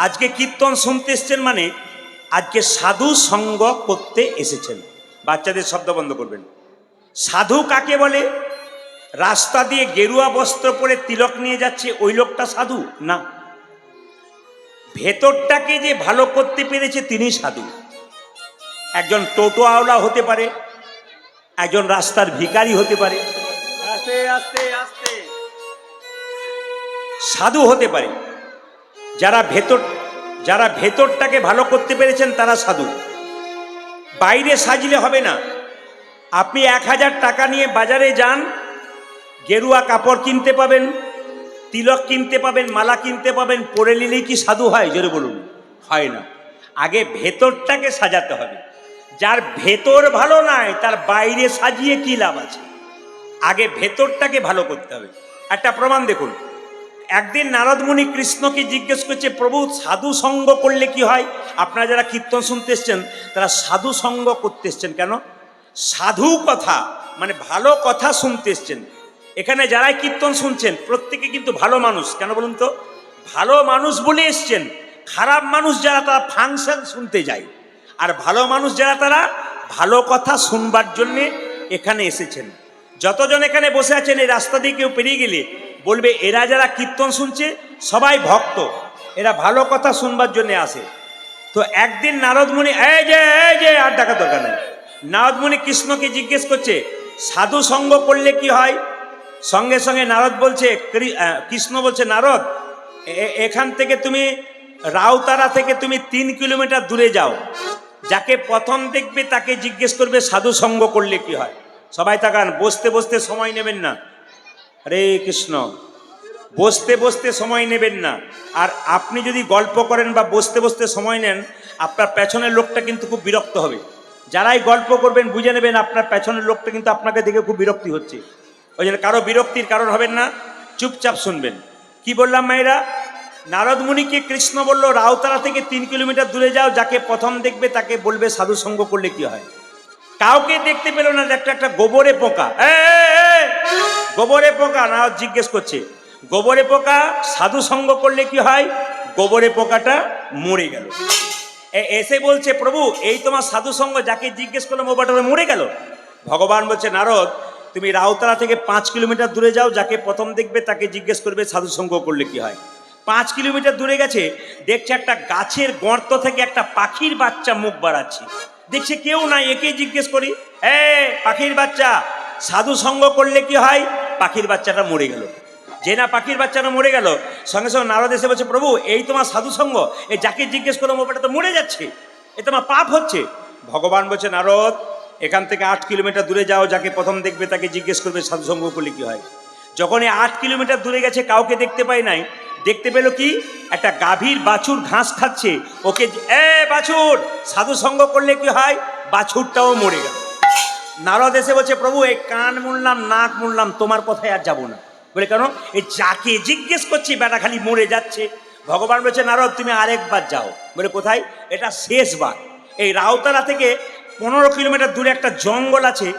আজকে কীর্তন শুনতে এসছেন মানে আজকে সাধু সঙ্গ করতে এসেছেন। বাচ্চাদের শব্দ বন্ধ করবেন। সাধু কাকে বলে? রাস্তা দিয়ে গেরুয়া বস্ত্র পরে তিলক নিয়ে যাচ্ছে ওই লোকটা সাধু না, ভেতরটাকে যে ভালো করতে পেরেছে তিনি সাধু। একজন টোটো আওলা হতে পারে, একজন রাস্তার ভিখারি হতে পারে, আস্তে আস্তে আস্তে সাধু হতে পারে। যারা ভেতরটাকে ভালো করতে পেরেছেন তারা সাধু। বাইরে সাজলে হবে না। আপনি 1000 টাকা নিয়ে বাজারে যান, গেরুয়া কাপড় কিনতে পাবেন, তিলক কিনতে পাবেন, মালা কিনতে পাবেন, পরে নিলেই কি সাধু হয়? জোরে বলুন, হয় না। আগে ভেতরটাকে সাজাতে হবে। যার ভেতর ভালো নয় তার বাইরে সাজিয়ে কি লাভ আছে? আগে ভেতরটাকে ভালো করতে হবে। একটা প্রমাণ দেখুন। একদিন নারদ মুনি কৃষ্ণকে জিজ্ঞেস করছে, প্রভু সাধু সঙ্গ করলে কি হয়? আপনারা যারা কীর্তন শুনতে এসছেন তারা সাধু সঙ্গ করতে এসছেন কেন? সাধু কথা মানে ভালো কথা শুনতে এসছেন। এখানে যারাই কীর্তন শুনছেন প্রত্যেকে কিন্তু ভালো মানুষ। কেন বলুন তো? ভালো মানুষ বলে এসছেন। খারাপ মানুষ যারা তারা ফাংশন শুনতে যায়, আর ভালো মানুষ যারা তারা ভালো কথা শুনবার জন্যে এখানে এসেছেন। যতজন এখানে বসে আছেন এই রাস্তা দিয়ে কেউ পেরিয়ে গেলে বলবে এরা যারা কীর্তন শুনছে সবাই ভক্ত, এরা ভালো কথা শুনবার জন্য আসে। তো একদিন নারদ মুনি এই যে আর ডাকা দরকার নেই, নারদ মুনি কৃষ্ণকে জিজ্ঞেস করছে সাধু সঙ্গ করলে কি হয়? সঙ্গে সঙ্গে নারদ বলছে, কৃষ্ণ বলছে, নারদ এখান থেকে তুমি রাউতারা থেকে তুমি 3 কিলোমিটার দূরে যাও, যাকে প্রথম দেখবে তাকে জিজ্ঞেস করবে সাধু সঙ্গ করলে কি হয়। সবাই তাকান, বসতে বসতে সময় নেবেন না। হরে কৃষ্ণ, বসতে বসতে সময় নেবেন না। আর আপনি যদি গল্প করেন বা বসতে বসতে সময় নেন, আপনার পেছনের লোকটা কিন্তু খুব বিরক্ত হবে। যারাই গল্প করবেন বুঝে নেবেন আপনার পেছনের লোকটা কিন্তু আপনাকে দেখে খুব বিরক্তি হচ্ছে। ওই জন্য কারো বিরক্তির কারণ হবেন না, চুপচাপ শুনবেন। কি বললাম মায়েরা? নারদ মুনিকে কৃষ্ণ বলল রাউতারা থেকে 3 কিলোমিটার দূরে যাও, যাকে প্রথম দেখবে তাকে বলবে সাধু সঙ্গ করলে কি হয়। কাউকে দেখতে পেল না, একটা গোবরে পোকা, গোবরে পোকা। নারদ জিজ্ঞেস করছে গোবরে পোকা সাধু সঙ্গ করলে কি হয়? গোবরে পোকাটা মরে গেল। এসে বলছে প্রভু এই তোমার সাধু সঙ্গ, যাকে জিজ্ঞেস করলাম ও বাটা মরে গেল। ভগবান বলছে নারদ তুমি রাউতারা থেকে 5 কিলোমিটার দূরে যাও, যাকে প্রথম দেখবে তাকে জিজ্ঞেস করবে সাধু সঙ্গ করলে কি হয়। 5 কিলোমিটার দূরে গেছে, দেখছে একটা গাছের গর্ত থেকে একটা পাখির বাচ্চা মুখ বাড়াচ্ছে। দেখছে কেউ নাই, একে জিজ্ঞেস করি, পাখির বাচ্চা সাধু সঙ্গ করলে কি হয়? পাখির বাচ্চাটা মরে গেল। যে না পাখির বাচ্চাটা মরে গেল, সঙ্গে সঙ্গে নারদ এসে বলছে প্রভু এই তোমার সাধু সঙ্গ, এই যাকে জিজ্ঞেস করলাম ওটা তো মরে যাচ্ছে, এ তোমার পাপ হচ্ছে। ভগবান বলছে নারদ এখান থেকে 8 কিলোমিটার দূরে যাও, যাকে প্রথম দেখবে তাকে জিজ্ঞেস করবে সাধু সঙ্গ করলে কি হয়। যখন এই 8 কিলোমিটার দূরে গেছে কাউকে দেখতে পায় নাই, দেখতে পেল কি একটা গাভীর বাছুর ঘাস খাচ্ছে। ওকে বাছুর সাধু সঙ্গ করলে কি হয়? বাছুরটাও মরে গেল। নারদ এসে বলছে প্রভু এই কান মুড়লাম নাক মুড়লাম, তোমার কথায় আর যাবো না। বলে কেন? এই যাকে জিজ্ঞেস করছি বেটা খালি মরে যাচ্ছে। ভগবান বলছে নারদ তুমি আরেকবার যাও। বলে কোথায়? এটা শেষবার। এই রাউতারা থেকে 15 কিলোমিটার দূরে একটা জঙ্গল আছে,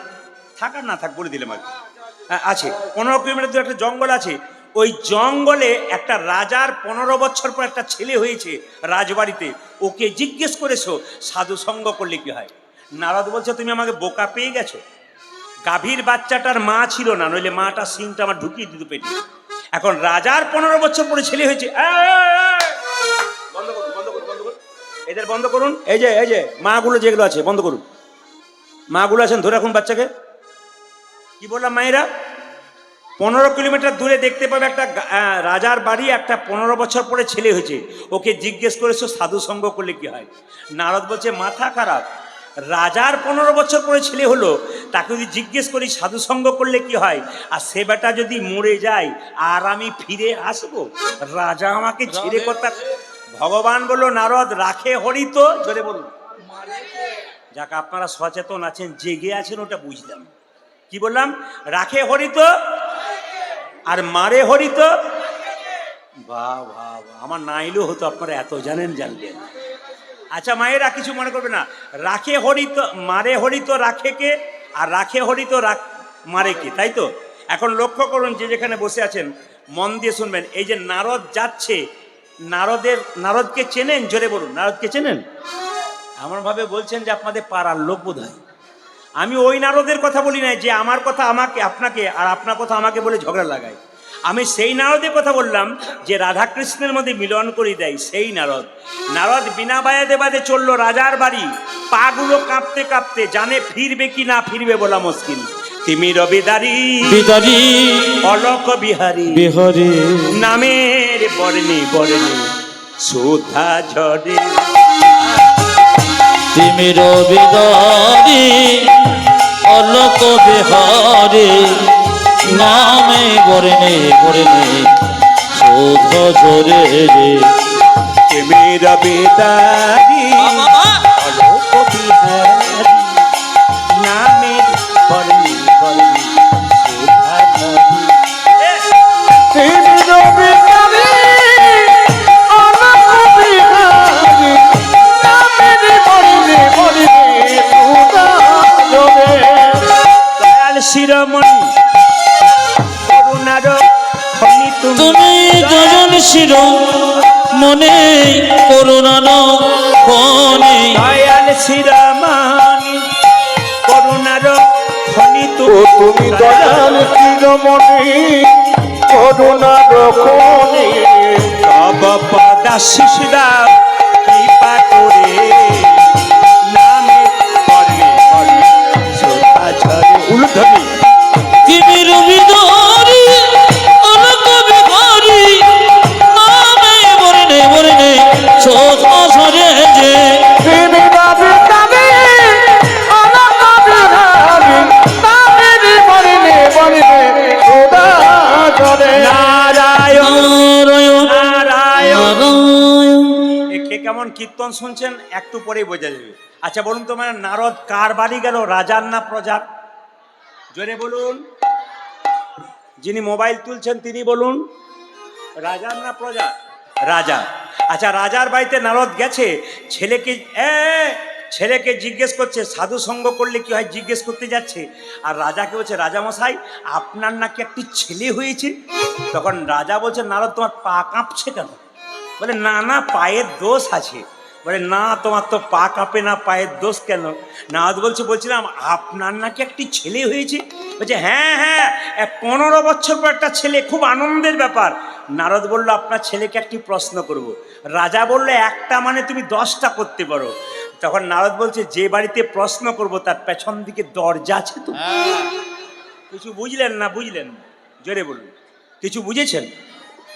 থাকার না থাক বলে দিলাম আর আছে। 15 কিলোমিটার দূরে একটা জঙ্গল আছে। ওই জঙ্গলে একটা রাজার 15 বছর পর একটা ছেলে হয়েছে রাজবাড়িতে, ওকে জিজ্ঞেস করেছো সাধু সঙ্গ করলে কি হয়। নারদ বলছে তুমি আমাকে বোকা পেয়ে গেছো। গাভীর বাচ্চাটার মা ছিল না, নইলে মাটা সিংটা আমার ঢুকিয়ে দিত পেটে। এখন রাজার 15 বছর পরে ছেলে হয়েছে। বন্ধ করুন বন্ধ করুন বন্ধ করুন, এদের বন্ধ করুন। এই যে মাগুলো যেগুলো আছে বন্ধ করুন। মাগুলো আছেন ধরে রাখুন বাচ্চাকে। কি বললাম মায়েরা? 15 কিলোমিটার দূরে দেখতে পাবে একটা রাজার বাড়ি, একটা 15 বছর পরে ছেলে হয়েছে, ওকে জিজ্ঞেস করেছো সাধু সঙ্গ করলে কি হয়। নারদ বলছে মাথা খারাপ, রাজার 15 বছর পরে ছেলে হলো, তাকে যদি জিজ্ঞেস করি সাধু সঙ্গ করলে কি হয়, আর সে বেটা যদি মরে যায় আর আমি ফিরে আসবো, রাজা আমাকে ছেড়ে কথা। ভগবান বললো নারদ রাখে হরিত, জোরে বলুন। যাক আপনারা সচেতন আছেন, জেগে আছেন, ওটা বুঝলাম। কি বললাম? রাখে হরিত আর মারে হরিত। বাহ বাহ, আমার না এলেও হতো, আপনারা এত জানেন, জানলেন। আচ্ছা মায়েরা কিছু মনে করবে না। রাখে হরিত মারে হরিত রাখে কে, আর রাখে হরিত মারে কে, তাই তো? এখন লক্ষ্য করুন যে যেখানে বসে আছেন মন দিয়ে শুনবেন। এই যে নারদ যাচ্ছে, নারদকে চেনেন? জোরে বলুন, নারদকে চেনেন? এমনভাবে বলছেন যে আপনাদের পাড়ার লোক বোধ হয়। আমি ওই নারদের কথা বলি না যে আমার কথা আমাকে আপনাকে আর আপনার কথা আমাকে বলে ঝগড়া লাগায়। আমি সেই নারদের কথা বললাম যে রাধাকৃষ্ণের মধ্যে মিলন করে দেয়, সেই নারদ। নারদ বিনা বায়াদে বাদে চললো রাজার বাড়ি, পাগুলো কাঁপতে কাঁপতে, জানে ফিরবে কি না ফিরবে বলা মুশকিল। তিমি রবিদারি বিদারি অলোক বিহারী বিহরি নামের বর্ণে বর্ণে সুধা ঝরে। তিমির বিদারি অলোক বিহারি নামে বরণে বরণে শোধ ঝরে রে। তিমি রবিদারি অলোক বিহারী নামের বর্ণে বর্ণে সুধা ঝরে। তিনি রবিদারি অনন্ত বিহারী নামের বর্ণে বর্ণে সুধা ঝরে। দয়াল শিরোমণি করুণার খনি তুমি জজন শির মনে করুণার ফনে। দয়াল শিরোমণি করুণার খনি ও তুমি দয়াল শিরোমণি করুণার খনি। তব পদাশিস দাও কৃপা করে নামে বর্ণে বর্ণে শোভা ঝরে। উলুধ্বনি তিমির বিদারি অলোক বিহারি নামে বরণে বরণে শোধ ঝরে রে। তিনি রবিদারি অনন্ত বিহারী নামের বর্ণে বর্ণে সুধা ঝরে। নারায়ণ নারায়ণ নারায়ণ। নারায়ণ। কে কেমন কীর্তন শুনছেন একটু পরেই বোঝা যাবে। আচ্ছা বলুন তো, মানে নারদ কার বাড়ি গেল, রাজার না প্রজার? জোরে বলুন। যিনি মোবাইল তুলছেন তিনি বলুন, রাজার না প্রজার? রাজা। আচ্ছা রাজার বাড়িতে নারদ গেছে, ছেলেকে জিজ্ঞেস করছে সাধু সঙ্গ করলে কি হয়, জিজ্ঞেস করতে যাচ্ছে। আর রাজাকে বলছে, রাজামশাই আপনার নাকি একটি ছেলে হয়েছে। তখন রাজা বলছে, নারদ তোমার পা কাঁপছে কেন? বলে না না, পায়ের দোষ আছে। বলে না, তোমার তো পা কাঁপে না, পায়ের দোষ কেন? নারদ বলছিলাম আপনার নাকি একটি ছেলে হয়েছে। বলছে হ্যাঁ হ্যাঁ, 15 বছর পর একটা ছেলে, খুব আনন্দের ব্যাপার। নারদ বলল, আপনার ছেলেকে একটি প্রশ্ন করব। রাজা বললো, একটা মানে তুমি 10টা করতে পারো। তখন নারদ বলছে, যে বাড়িতে প্রশ্ন করব তার পেছন দিকে দরজা আছে তো? কিছু বুঝলেন না? বুঝলেন? জোরে বলুন, কিছু বুঝেছেন?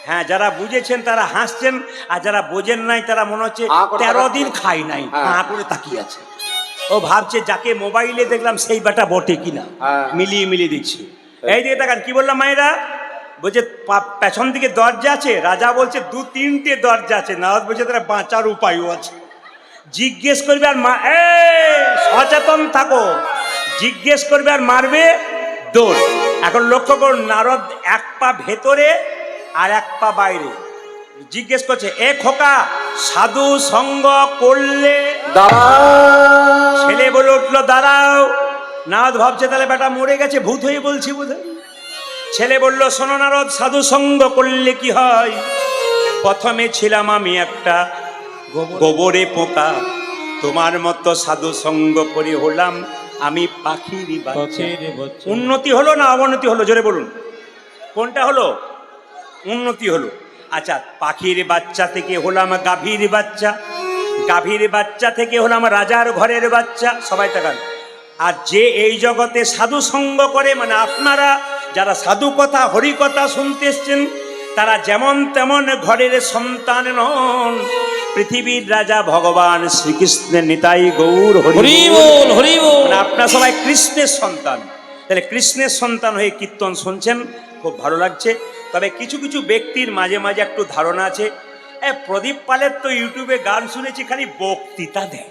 হ্যাঁ, যারা বুঝেছেন তারা হাসছেন, আর যারা বোঝেন নাই তারা মনে হচ্ছে 13 দিন খাই নাই, হাঁ করে তাকিয়ে আছে। ও ভাবছে যাকে মোবাইলে দেখলাম সেই বেটা বটে কিনা, মিলিয়ে দিচ্ছি। এই দিকে তাকান, কি বললাম মায়েরা? বলছে পেছন দিকে দরজা আছে। রাজা বলছে 2-3টে দরজা আছে। নারদ বলছে তারা বাঁচার উপায়ও আছে। জিজ্ঞেস করবে আর সচেতন থাকো, জিজ্ঞেস করবে আর মারবে দৌড়। এখন লক্ষ্য করুন, নারদ এক পা ভেতরে আর এক পা বাইরে। জিজ্ঞেস করছে, এ খোকা সাধু সঙ্গ করলে? ছেলে বলে উঠলো দাঁড়াও। নারদ ভাবছে তাহলে বেটা মরে গেছে, ভূত হয়ে বলছি বোধহয়। ছেলে বলল, শোনো নারদ, সাধু সঙ্গ করলে কি হয়? প্রথমে ছিলাম আমি একটা গোবরে পোকা, তোমার মতো সাধু সঙ্গ করে হলাম আমি পাখির বাচ্চা। উন্নতি হলো না অবনতি হলো? জোরে বলুন, কোনটা হলো? উন্নতি হলো। আচ্ছা, পাখির বাচ্চা থেকে হলাম গাভীর বাচ্চা, গাভীর বাচ্চা থেকে হলাম রাজার ঘরের বাচ্চা। সবাই তাকান। আর যে এই জগতে সাধু সঙ্গ করে, মানে আপনারা যারা সাধু কথা হরি কথা শুনতে এসছেন, তারা যেমন তেমন ঘরের সন্তান নন। পৃথিবীর রাজা ভগবান শ্রীকৃষ্ণের নিতাই গৌর হরি বল, হরি বল। মানে আপনারা সবাই কৃষ্ণের সন্তান। তাহলে কৃষ্ণের সন্তান হয়ে কীর্তন শুনছেন, খুব ভালো লাগছে। তবে কিছু কিছু ব্যক্তির মাঝে মাঝে একটু ধারণা আছে। প্রদীপ পালের তো ইউটিউবে গান শুনেছি, খালি বক্তৃতা দেয়।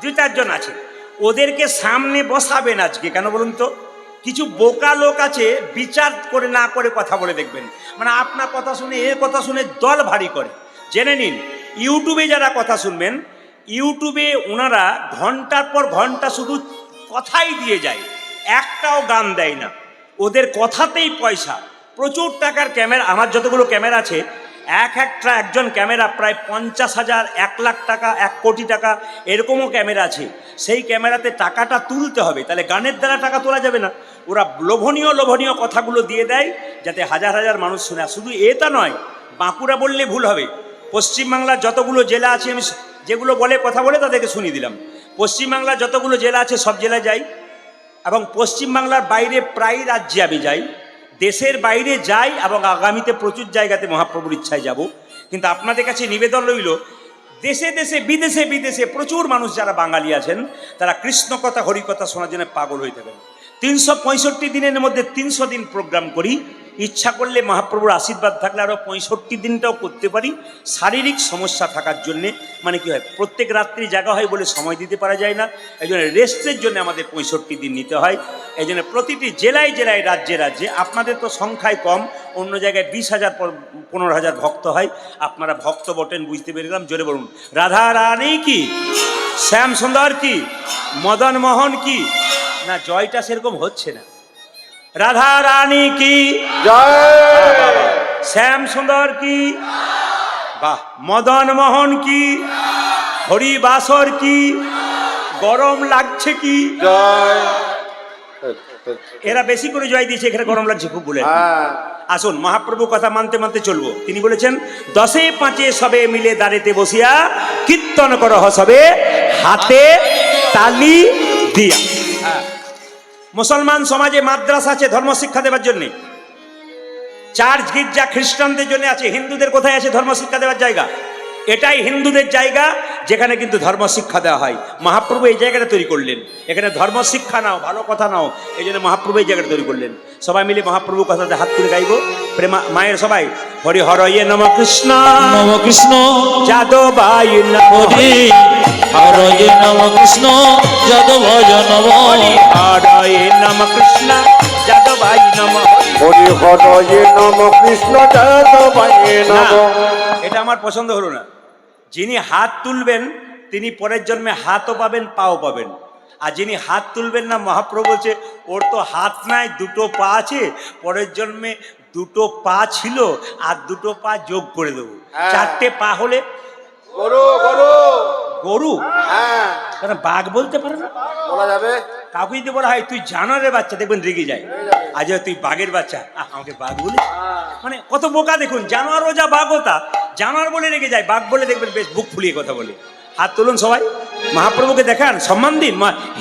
2-4 জন আছে, ওদেরকে সামনে বসাবেন আজকে। কেন বলুন তো? কিছু বোকা লোক আছে, বিচার করে না করে কথা বলে দেখবেন। মানে আপনার কথা শুনে, এর কথা শুনে দল ভারী করে। জেনে নিন, ইউটিউবে যারা কথা শুনবেন, ইউটিউবে ওনারা ঘন্টার পর ঘন্টা শুধু কথাই দিয়ে যায়, একটাও গান দেয় না। ওদের কথাতেই পয়সা। প্রচুর টাকার ক্যামেরা, আমার যতগুলো ক্যামেরা আছে একটা একজন ক্যামেরা প্রায় 50,000, 1 লাখ টাকা, 1 কোটি টাকা এরকমও ক্যামেরা আছে। সেই ক্যামেরাতে টাকাটা তুলতে হবে, তাহলে গানের দ্বারা টাকা তোলা যাবে না। ওরা লোভনীয় লোভনীয় কথাগুলো দিয়ে দেয় যাতে হাজার হাজার মানুষ শুনে। আর শুধু এটা নয়, বাঁকুড়া বললে ভুল হবে, পশ্চিমবাংলার যতগুলো জেলা আছে আমি যেগুলো বলে কথা বলে তাদেরকে শুনিয়ে দিলাম। পশ্চিমবাংলার যতগুলো জেলা আছে সব জেলায় যাই, এবং পশ্চিমবাংলার বাইরে প্রায় রাজ্যে আমি যাই, দেশের বাইরে যাই, এবং আগামীতে প্রচুর জায়গাতে মহাপ্রভুর ইচ্ছায় যাব। কিন্তু আপনাদের কাছে নিবেদন রইল, দেশে দেশে বিদেশে বিদেশে প্রচুর মানুষ যারা বাঙালি আছেন তারা কৃষ্ণ কথা হরিকথা শোনার জন্য পাগল হয়ে থাকেন। 365 দিনের মধ্যে 300 দিন প্রোগ্রাম করি। ইচ্ছা করলে মহাপ্রভুর আশীর্বাদ থাকলে আরও 65 দিনটাও করতে পারি। শারীরিক সমস্যা থাকার জন্যে, মানে কি হয়, প্রত্যেক রাত্রি জাগা হয় বলে সময় দিতে পারা যায় না, এই জন্য রেস্টের জন্য আমাদের 65 দিন নিতে হয়। এই জন্য প্রতিটি জেলায় জেলায় রাজ্যে রাজ্যে, আপনাদের তো সংখ্যায় কম, অন্য জায়গায় 20,000 15,000 ভক্ত হয়, আপনারা ভক্ত বটেন বুঝতে পেরে গেলাম। জোরে বলুন রাধা রানী কি, শ্যাম সুন্দর কি, মদন মোহন কি। না, জয়টা সেরকম হচ্ছে না। রাধা রানী কি জয়, শ্যাম সুন্দর কি, বাহ, মদন মোহন কি, হরিবাসর কি, গরম লাগছে কি। জয়। এরা বেশি করে জয় দিয়েছে, এখানে গরম লাগছে খুব বলে। হ্যাঁ, আসুন, মহাপ্রভু কথা মানতে মানতে চলবো। তিনি বলেছেন 10 5 সবে মিলে দাঁড়িতে বসিয়া কীর্তন কর সবে হাতে তালি দিয়া। মুসলমান সমাজে মাদ্রাসা আছে ধর্ম শিক্ষা দেওয়ার জন্য, চার্চ গির্জা খ্রিস্টানদের জন্য আছে। হিন্দুদের কোথায় আছে ধর্ম শিক্ষা দেওয়ার জায়গা? এটাই হিন্দুদের জায়গা, যেখানে কিন্তু ধর্ম শিক্ষা দেওয়া হয়। মহাপ্রভু এই জায়গাটা তৈরি করলেন, এখানে ধর্ম শিক্ষা নাও, ভালো কথা নাও, এই জন্য মহাপ্রভু এই জায়গাটা তৈরি করলেন। সবাই মিলে মহাপ্রভু কথাতে হাত তুলে গাইব প্রেমা মায়ের সবাই। হরি হরয়ে নম কৃষ্ণ নম কৃষ্ণ যাদবায় নম হরি হরয়ে নম কৃষ্ণ যাদবায় নম। হরি হরয়ে নম কৃষ্ণ যাদবায় নম। হরি হরয়ে নম কৃষ্ণ যাদবায় নম। এটা আমার পছন্দ হলো না। যিনি হাত তুলবেন তিনি পরের জন্মে হাতও পাবেন, পাও পাবেন। আর যিনি হাত তুলবেন না, মহাপ্রভু বলছে ওর তো হাত নাই, 2টো পা আছে, পরের জন্মে 2টো পা ছিল আর 2টো পা যোগ করে দেবো, 4টে পা হলে গরু গরু গরু। হ্যাঁ, কারণ বাঘ বলতে পারে না, বলা যাবে। কাউকে যদি বলা হয় তুই জানোয়ারের বাচ্চা, দেখবেন রেগে যায়। আজ তুই বাঘের বাচ্চা, আমাকে বাঘ বলিস, মানে কত বোকা দেখুন। জানোয়ারও যা বাঘও তা, জানোয়ার বলে রেগে যায়, বাঘ বলে দেখবেন বেশ বুক ফুলিয়ে কথা বলে। হাত তুলুন সবাই, মহাপ্রভুকে দেখান, সম্মান দিন।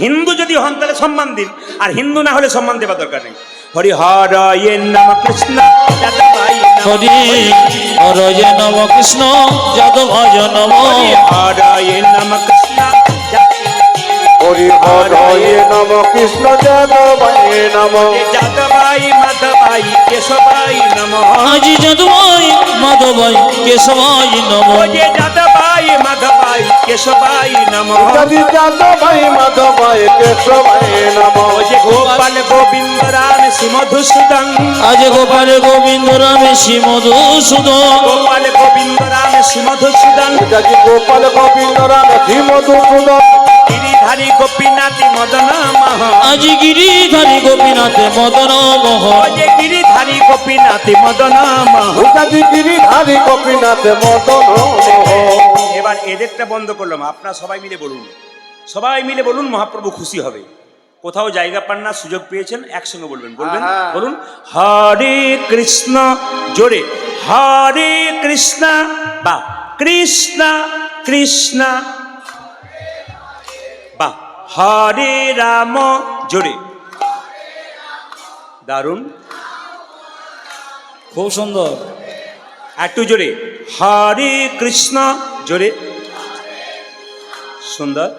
হিন্দু যদি হন তাহলে সম্মান দিন, আর হিন্দু না হলে সম্মান দেওয়ার দরকার নেই। হরি হরয়ে নম কৃষ্ণ যাদবায় নম। হরি হরয়ে নম কৃষ্ণ যাদবায় নম। হরি হরয়ে নম কৃষ্ণ হরি হরয়ে নম কৃষ্ণ যাদবায় নম। যাদবায় মাধবায় কেশবায় নম। আজি যাদবায় মাধবায় কেশবায় নম। যাদবায় মাধবায় কেশবায় নম। যদি যাদবায় মাধবায় কেশবায় নম। গোপাল গোবিন্দ রাম শ্রী মধুসূদন। আজ গোপাল গোবিন্দ রামে শ্রী মধুসূদন। গোপাল গোবিন্দ রাম শ্রী মধুসূদন। যদি গোপাল গোবিন্দ রাম শ্রী মধুসূদন। গিরিধারী গোপীনাথ মদন মহ। আজি গিরিধারী গোপীনাথ মদন মোহ। গিরিধারী গোপীনাথ মদন মহ। যদি গিরিধারী গোপীনাথ মদন মোহ। এবার এদেরটা বন্ধ করলাম, আপনারা সবাই মিলে বলুন, সবাই মিলে বলুন, মহাপ্রভু খুশি হবে। কোথাও জায়গা পান না, সুযোগ পেয়েছেন, একসঙ্গে বলবেন, বলবেন, বলুন হরে কৃষ্ণ, জোরে হরে কৃষ্ণ, বা কৃষ্ণ কৃষ্ণ, বা হরে রাম, জোরে, দারুণ, খুব সুন্দর। একটু জোরে হরে কৃষ্ণ, জোরে, সুন্দর,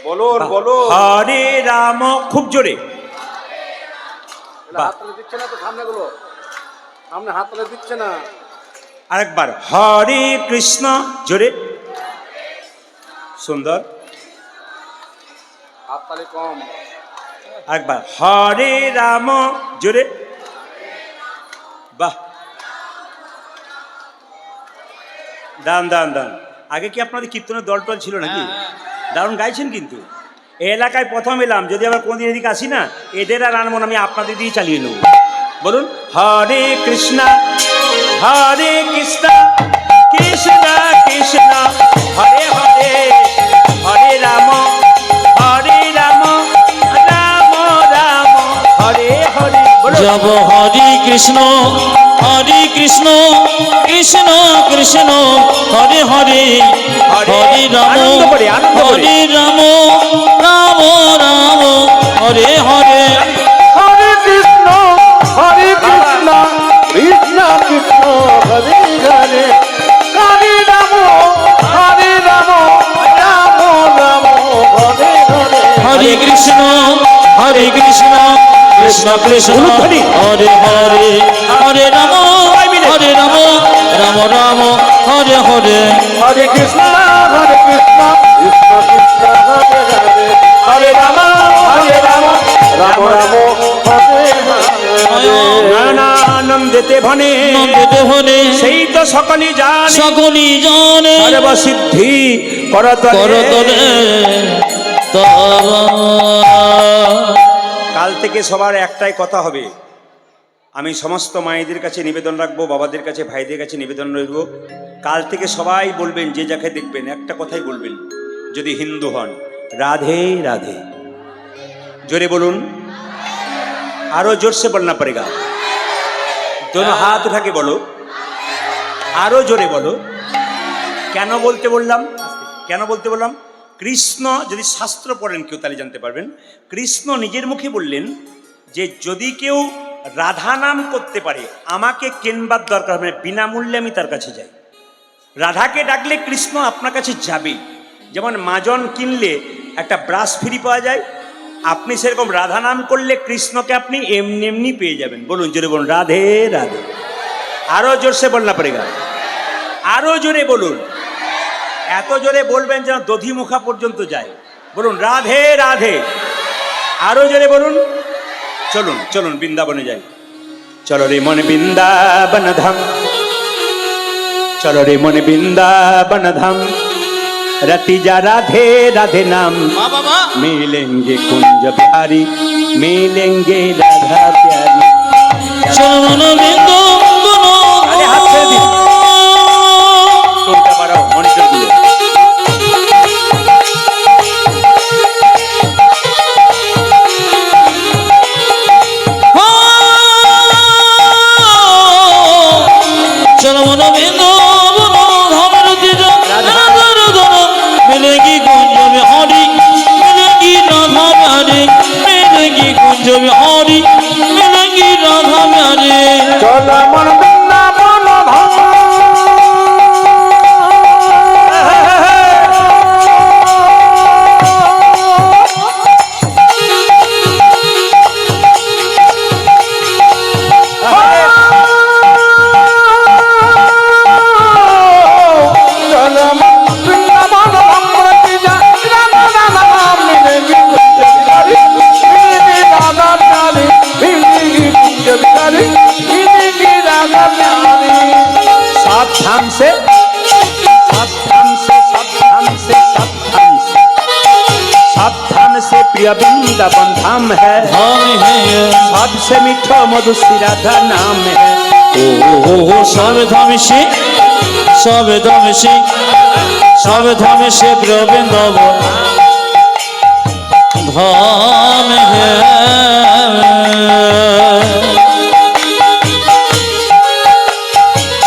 বলুন বলুন। হরে রাম, খুব জোরে, বাহ। হাত তুলে দিচ্ছে না তো, সামনে গুলো, সামনে হাত তুলে দিচ্ছে না। আরেকবার হরে কৃষ্ণ, জোরে, সুন্দর, হাত তালি কম। আরেকবার হরে রাম, জোরে, বাহ, দান দান দান। আগে কি আপনাদের কীর্তনের দল টল ছিল নাকি? দারুণ গাইছেন কিন্তু। এই এলাকায় প্রথম এলাম, যদি আবার কোনদিন এদিকে আসি না, এদের আর আনবো না, আমি আপনাদের দিয়ে চালিয়ে নেব, বলুন হরে কৃষ্ণ কৃষ্ণ কৃষ্ণ কৃষ্ণ হরে হরে হরে রাম রাম রাম হরে হরে বলুন জপ হরে কৃষ্ণ কৃষ্ণ কৃষ্ণ হরে হরে হরে রাম আনন্দ করে, আনন্দ করে। হরে রাম রাম রাম হরে হরে হরে কৃষ্ণ কৃষ্ণ কৃষ্ণ হরে হরে হরে রাম রাম রাম হরে হরে হরে কৃষ্ণ কৃষ্ণ কৃষ্ণ হরে হরে হরে রাম রাম রাম হরে হরে হরে কৃষ্ণ কৃষ্ণ কৃষ্ণ হরে হরে হরে রাম রাম রাম হরে হরে নয়নানন্দেতে ভনে নন্দিত হলে সেই তো সকলই জানে সকলই জানে সর্বসিদ্ধি করতলে করতলে কাল থেকে সবার একটাই কথা হবে, আমি সমস্ত মায়েদের কাছে নিবেদন রাখবো, বাবাদের কাছে, ভাইদের কাছে নিবেদন রাখবো, কাল থেকে সবাই বলবেন, যে যাকে দেখবেন একটা কথাই বলবেন, যদি হিন্দু হন, রাধে রাধে। জোরে বলুন, আরো জোরসে বলনা পড়েগা, दोनों हाथ उठा के बोलो, आरो जोरे बोलो। কেন বলতে বললাম, কেন বলতে বললাম, কৃষ্ণ যদি শাস্ত্র পড়েন কেউ তাহলে জানতে পারবেন, কৃষ্ণ নিজের মুখে বললেন যে যদি কেউ রাধা নাম করতে পারে আমাকে কেনবার দরকার হবে না, বিনামূল্যে আমি তার কাছে যাই। রাধাকে ডাকলে কৃষ্ণ আপনার কাছে যাবে। যেমন মাজন কিনলে একটা ব্রাশ ফ্রি পাওয়া যায়, আপনি সেরকম রাধা নাম করলে কৃষ্ণকে আপনি এমনি এমনি পেয়ে যাবেন। বলুন জোরে বলুন, রাধে রাধে। আরো জোরসে বলনা পড়েগা, আরো জোরে বলুন, এত জোরে বলবেন যেন দধিমুখা পর্যন্ত যায়। বলুন রাধে রাধে, আরো জোরে বলুন। চলুন চলুন বৃন্দাবনে যাই, চলো রে মন বৃন্দাবন ধাম, চলো রে মন বৃন্দাবন ধাম, रति जा राधे राधे नाम, मिलेंगे कुंज बिहारी, मिलेंगे राधा प्यारी। চরণ বিন্দু अरे हाथ से दी, टोलटा बाड़ाओ, मॉनिटर गुलो। চরণ বিন্দু ধামের দিজা मिलेगी कुंज में हरी, मिलेगी राधा प्यारी, मिलेगी कुंज में हरी, मिलेगी राधा प्यारी। চল মন বৃন্দাবন ধাম, চল মন বৃন্দাবন ধাম, রতি যা রাধা রাধা মিলেগি কুঞ্জ বিহারি, মিলেগি রাধা প্যারি, মিলেগি কুঞ্জ বিহারি, মিলেগি রাধা প্যারি। सावधान से, सावधान से, सावधान से, सावधान से, सावधान से, प्रिय वृंदावन धाम है, धाम है सबसे मीठा मधु श्री राधा नाम है। ओ सब धाम से, सब धाम से, सब धाम से वृंदावन धाम है।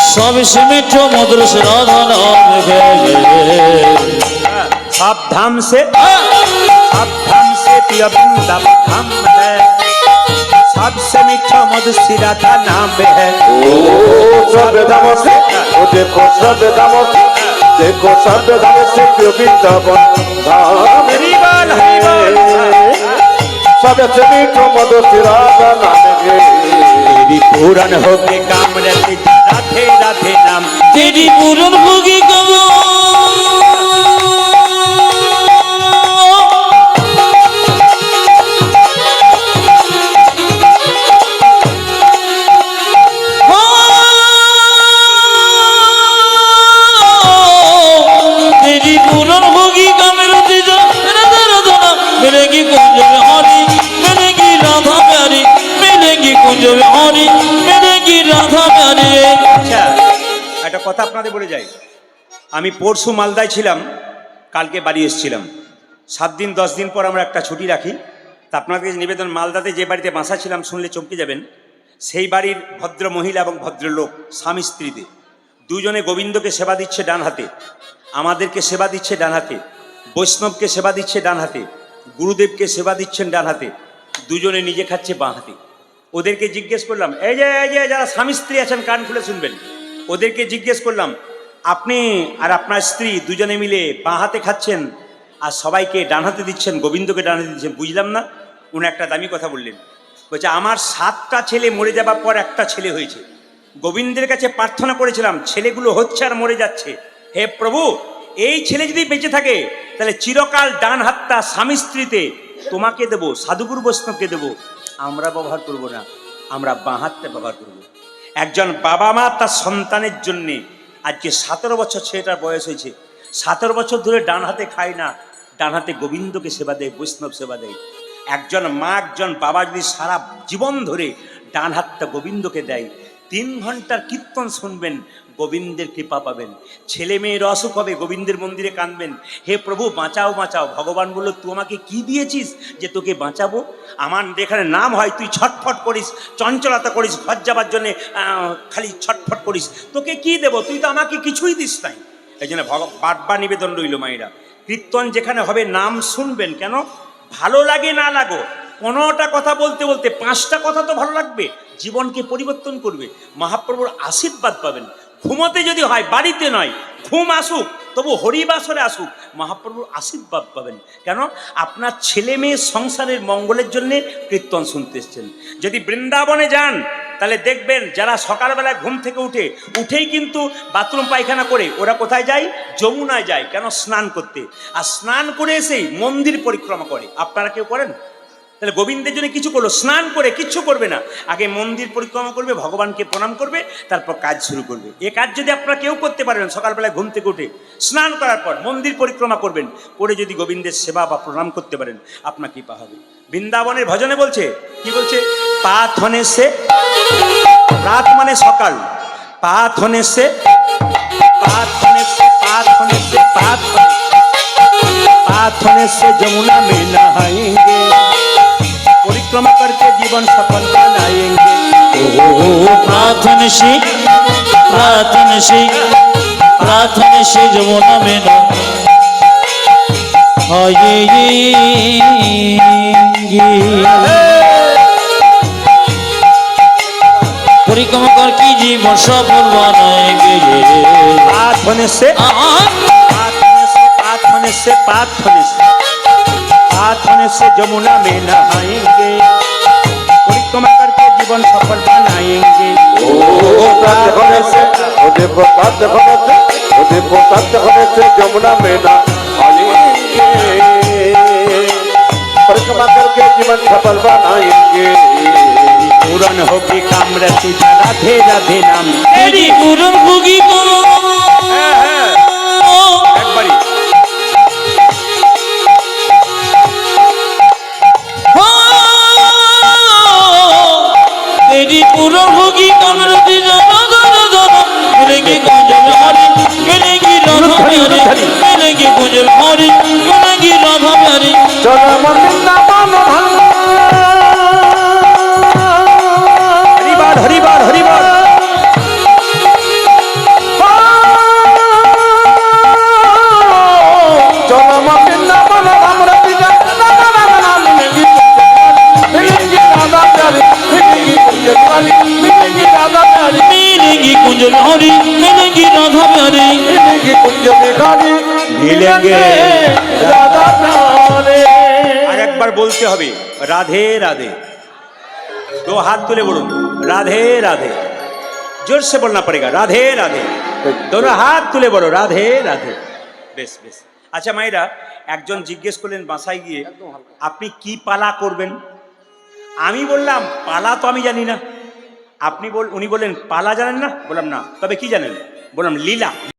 सबसे मीठो मधुर से राधा नाम है। सावधान से, सावधान से, प्रिय वृंदावन धाम है, सबसे मीठा मधु श्री राधा नाम है। ओ सब धाम से, ओ देखो सब धाम से, देखो सब धाम से वृंदावन धाम हरिबोल, हरिबोल। सबसे मीठो मधु श्री राधा नाम है। तेरी पूरन होके काम रति जा राधे राधे नाम, तेरी पूरन होगी कब तेरी पूरन होगी कब रति जा राधा राधा मिलेगी कुंज में हरी, मिलेगी राधा प्यारी, मिलेगी कुंज में हरी, কথা আপনাদের বলে যাই। আমি পরশু মালদায় ছিলাম, কালকে বাড়ি এসেছিলাম। 7 দিন 10 দিন পর আমরা একটা ছুটি রাখি। তা আপনাদের নিবেদন, মালদাতে যে বাড়িতে বাসা ছিলাম শুনলে চমকে যাবেন। সেই বাড়ির ভদ্র মহিলা এবং ভদ্রলোক স্বামী স্ত্রীতে দুজনে গোবিন্দকে সেবা দিচ্ছে ডান হাতে, আমাদেরকে সেবা দিচ্ছে ডান হাতে, বৈষ্ণবকে সেবা দিচ্ছে ডান হাতে, গুরুদেবকে সেবা দিচ্ছেন ডান হাতে, দুজনে নিজে খাচ্ছে বাঁ হাতে। ওদেরকে জিজ্ঞেস করলাম, এই যে যারা স্বামী স্ত্রী আছেন কান খুলে শুনবেন, ওদেরকে জিজ্ঞেস করলাম, আপনি আর আপনার স্ত্রী দুজনে মিলে বাঁ হাতে খাচ্ছেন আর সবাইকে ডান হাতে দিচ্ছেন, গোবিন্দকে ডান হাতে দিচ্ছেন, বুঝলাম না। উনি একটা দামি কথা বললেন, বলছে আমার 7টা ছেলে মরে যাবার পর একটা ছেলে হয়েছে, গোবিন্দের কাছে প্রার্থনা করেছিলাম ছেলেগুলো হচ্ছে আর মরে যাচ্ছে, হে প্রভু এই ছেলে যদি বেঁচে থাকে তাহলে চিরকাল ডান হাতটা স্বামী স্ত্রীতে তোমাকে দেবো, সাধুগুরু বৈষ্ণবকে দেবো, আমরা ব্যবহার করব না, আমরা বাঁ হাতটা ব্যবহার করব। একজন বাবা মা তার সন্তানের জন্যে, আজকে 17 বছর ছেলেটার বয়স হয়েছে, 17 বছর ধরে ডান হাতে খায় না, ডান হাতে গোবিন্দকে সেবা দেয়, বৈষ্ণব সেবা দেয়। একজন মা একজন বাবা যদি সারা জীবন ধরে ডান হাতটা গোবিন্দকে দেয়, 3 ঘন্টার কীর্তন শুনবেন, গোবিন্দের কৃপা পাবেন। ছেলে মেয়ের অসুখ হবে, গোবিন্দের মন্দিরে কাঁদবেন, হে প্রভু বাঁচাও বাঁচাও। ভগবান বলল তুই আমাকে কি দিয়েছিস যে তোকে বাঁচাবো? আমার যেখানে নাম হয় তুই ছটফট করিস, চঞ্চলতা করিস, ঘর যাবার জন্যে খালি ছটফট করিস, তোকে কি দেবো? তুই তো আমাকে কিছুই দিস নাই। এই জন্য বারবার নিবেদন রইল মায়েরা, কীর্তন যেখানে হবে নাম শুনবেন। কেন? ভালো লাগে না লাগো, 15টা কথা বলতে বলতে 5টা কথা তো ভালো লাগবে, জীবনকে পরিবর্তন করবে, মহাপ্রভুর আশীর্বাদ পাবেন। ঘুমোতে যদি হয়, বাড়িতে নয়, ঘুম আসুক তবু হরিবাসরে আসুক, মহাপ্রভুর আশীর্বাদ পাবেন। কেন? আপনার ছেলে মেয়ে সংসারের মঙ্গলের জন্য কীর্তন শুনতে এসছেন। যদি বৃন্দাবনে যান তাহলে দেখবেন যারা সকালবেলায় ঘুম থেকে উঠেই কিন্তু বাথরুম পায়খানা করে ওরা কোথায় যায়? যমুনায় যায়। কেন? স্নান করতে। আর স্নান করে এসেই মন্দির পরিক্রমা করে। আপনারা কেউ করেন? তাহলে গোবিন্দের জন্য কিছু করলো, স্নান করে কিচ্ছু করবে না, আগে মন্দির পরিক্রমা করবে, ভগবানকে প্রণাম করবে, তারপর কাজ শুরু করবে। এ কাজ যদি আপনারা কেউ করতে পারবেন, সকালবেলায় ঘুম থেকে উঠে স্নান করার পর মন্দির পরিক্রমা করবেন, করে যদি গোবিন্দের সেবা বা প্রণাম করতে পারেন, আপনার কৃপা হবে। বৃন্দাবনের ভজনে বলছে, কি বলছে? পাথনে সে, রাত মানে সকাল, পাথনে সে, পাথনে সে, পাথনে সে, पाथने से जमुना में नहाएंगे, परिक्रमा करके जीवन सफल बनाएंगे। प्रार्थना से जमुना में नहाएंगे, परिक्रमा करके जीवन सफल बनाएंगे। पाथने से जमुना में नहाएंगे, परिक्रमा करके जीवन सफल बनाएंगे। जमुना में नहाएंगे, परिक्रमा करके जीवन सफल बनाएंगे। पूर्ण होगी कामरति राधे राधे नाम, तेरी पूर्ण होगी तेरी पूर्ण होगी कामरति मिलेंगे कुंजल हरि, मिलेंगी राधा प्यारी, मिलेंगी कुंजल हरि, मिलेंगी राधा प्यारी। चलो वृंदावन हरिबार हरिबार हरिबार। चलो वृंदावन हमरा पिता मिलेंगी राधा प्यारी, मिलेंगी कुंजल हरि, मिलेंगी राधा प्यारी, मिलेंगी कुंजल हरि, मिलेंगी राधा प्यारी, मिलेंगी कुंजल हरि, मिलेंगे राधा प्यारी। আর একবার বলতে হবে রাধে রাধে, 2 हाथ তুলে বলুন राधे राधे, जोर से बोलना पड़ेगा राधे राधे, दोनों हाथ তুলে বলো রাধে রাধে। বেশ বেশ। আচ্ছা মায়েরা, একজন জিজ্ঞেস করলেন বাসায় গিয়ে, আপনি কি পালা করবেন? আমি বললাম পালা তো আমি জানি না। উনি বললেন পালা জানেন না? বললাম না, তবে কি জানেন? বললাম লীলা।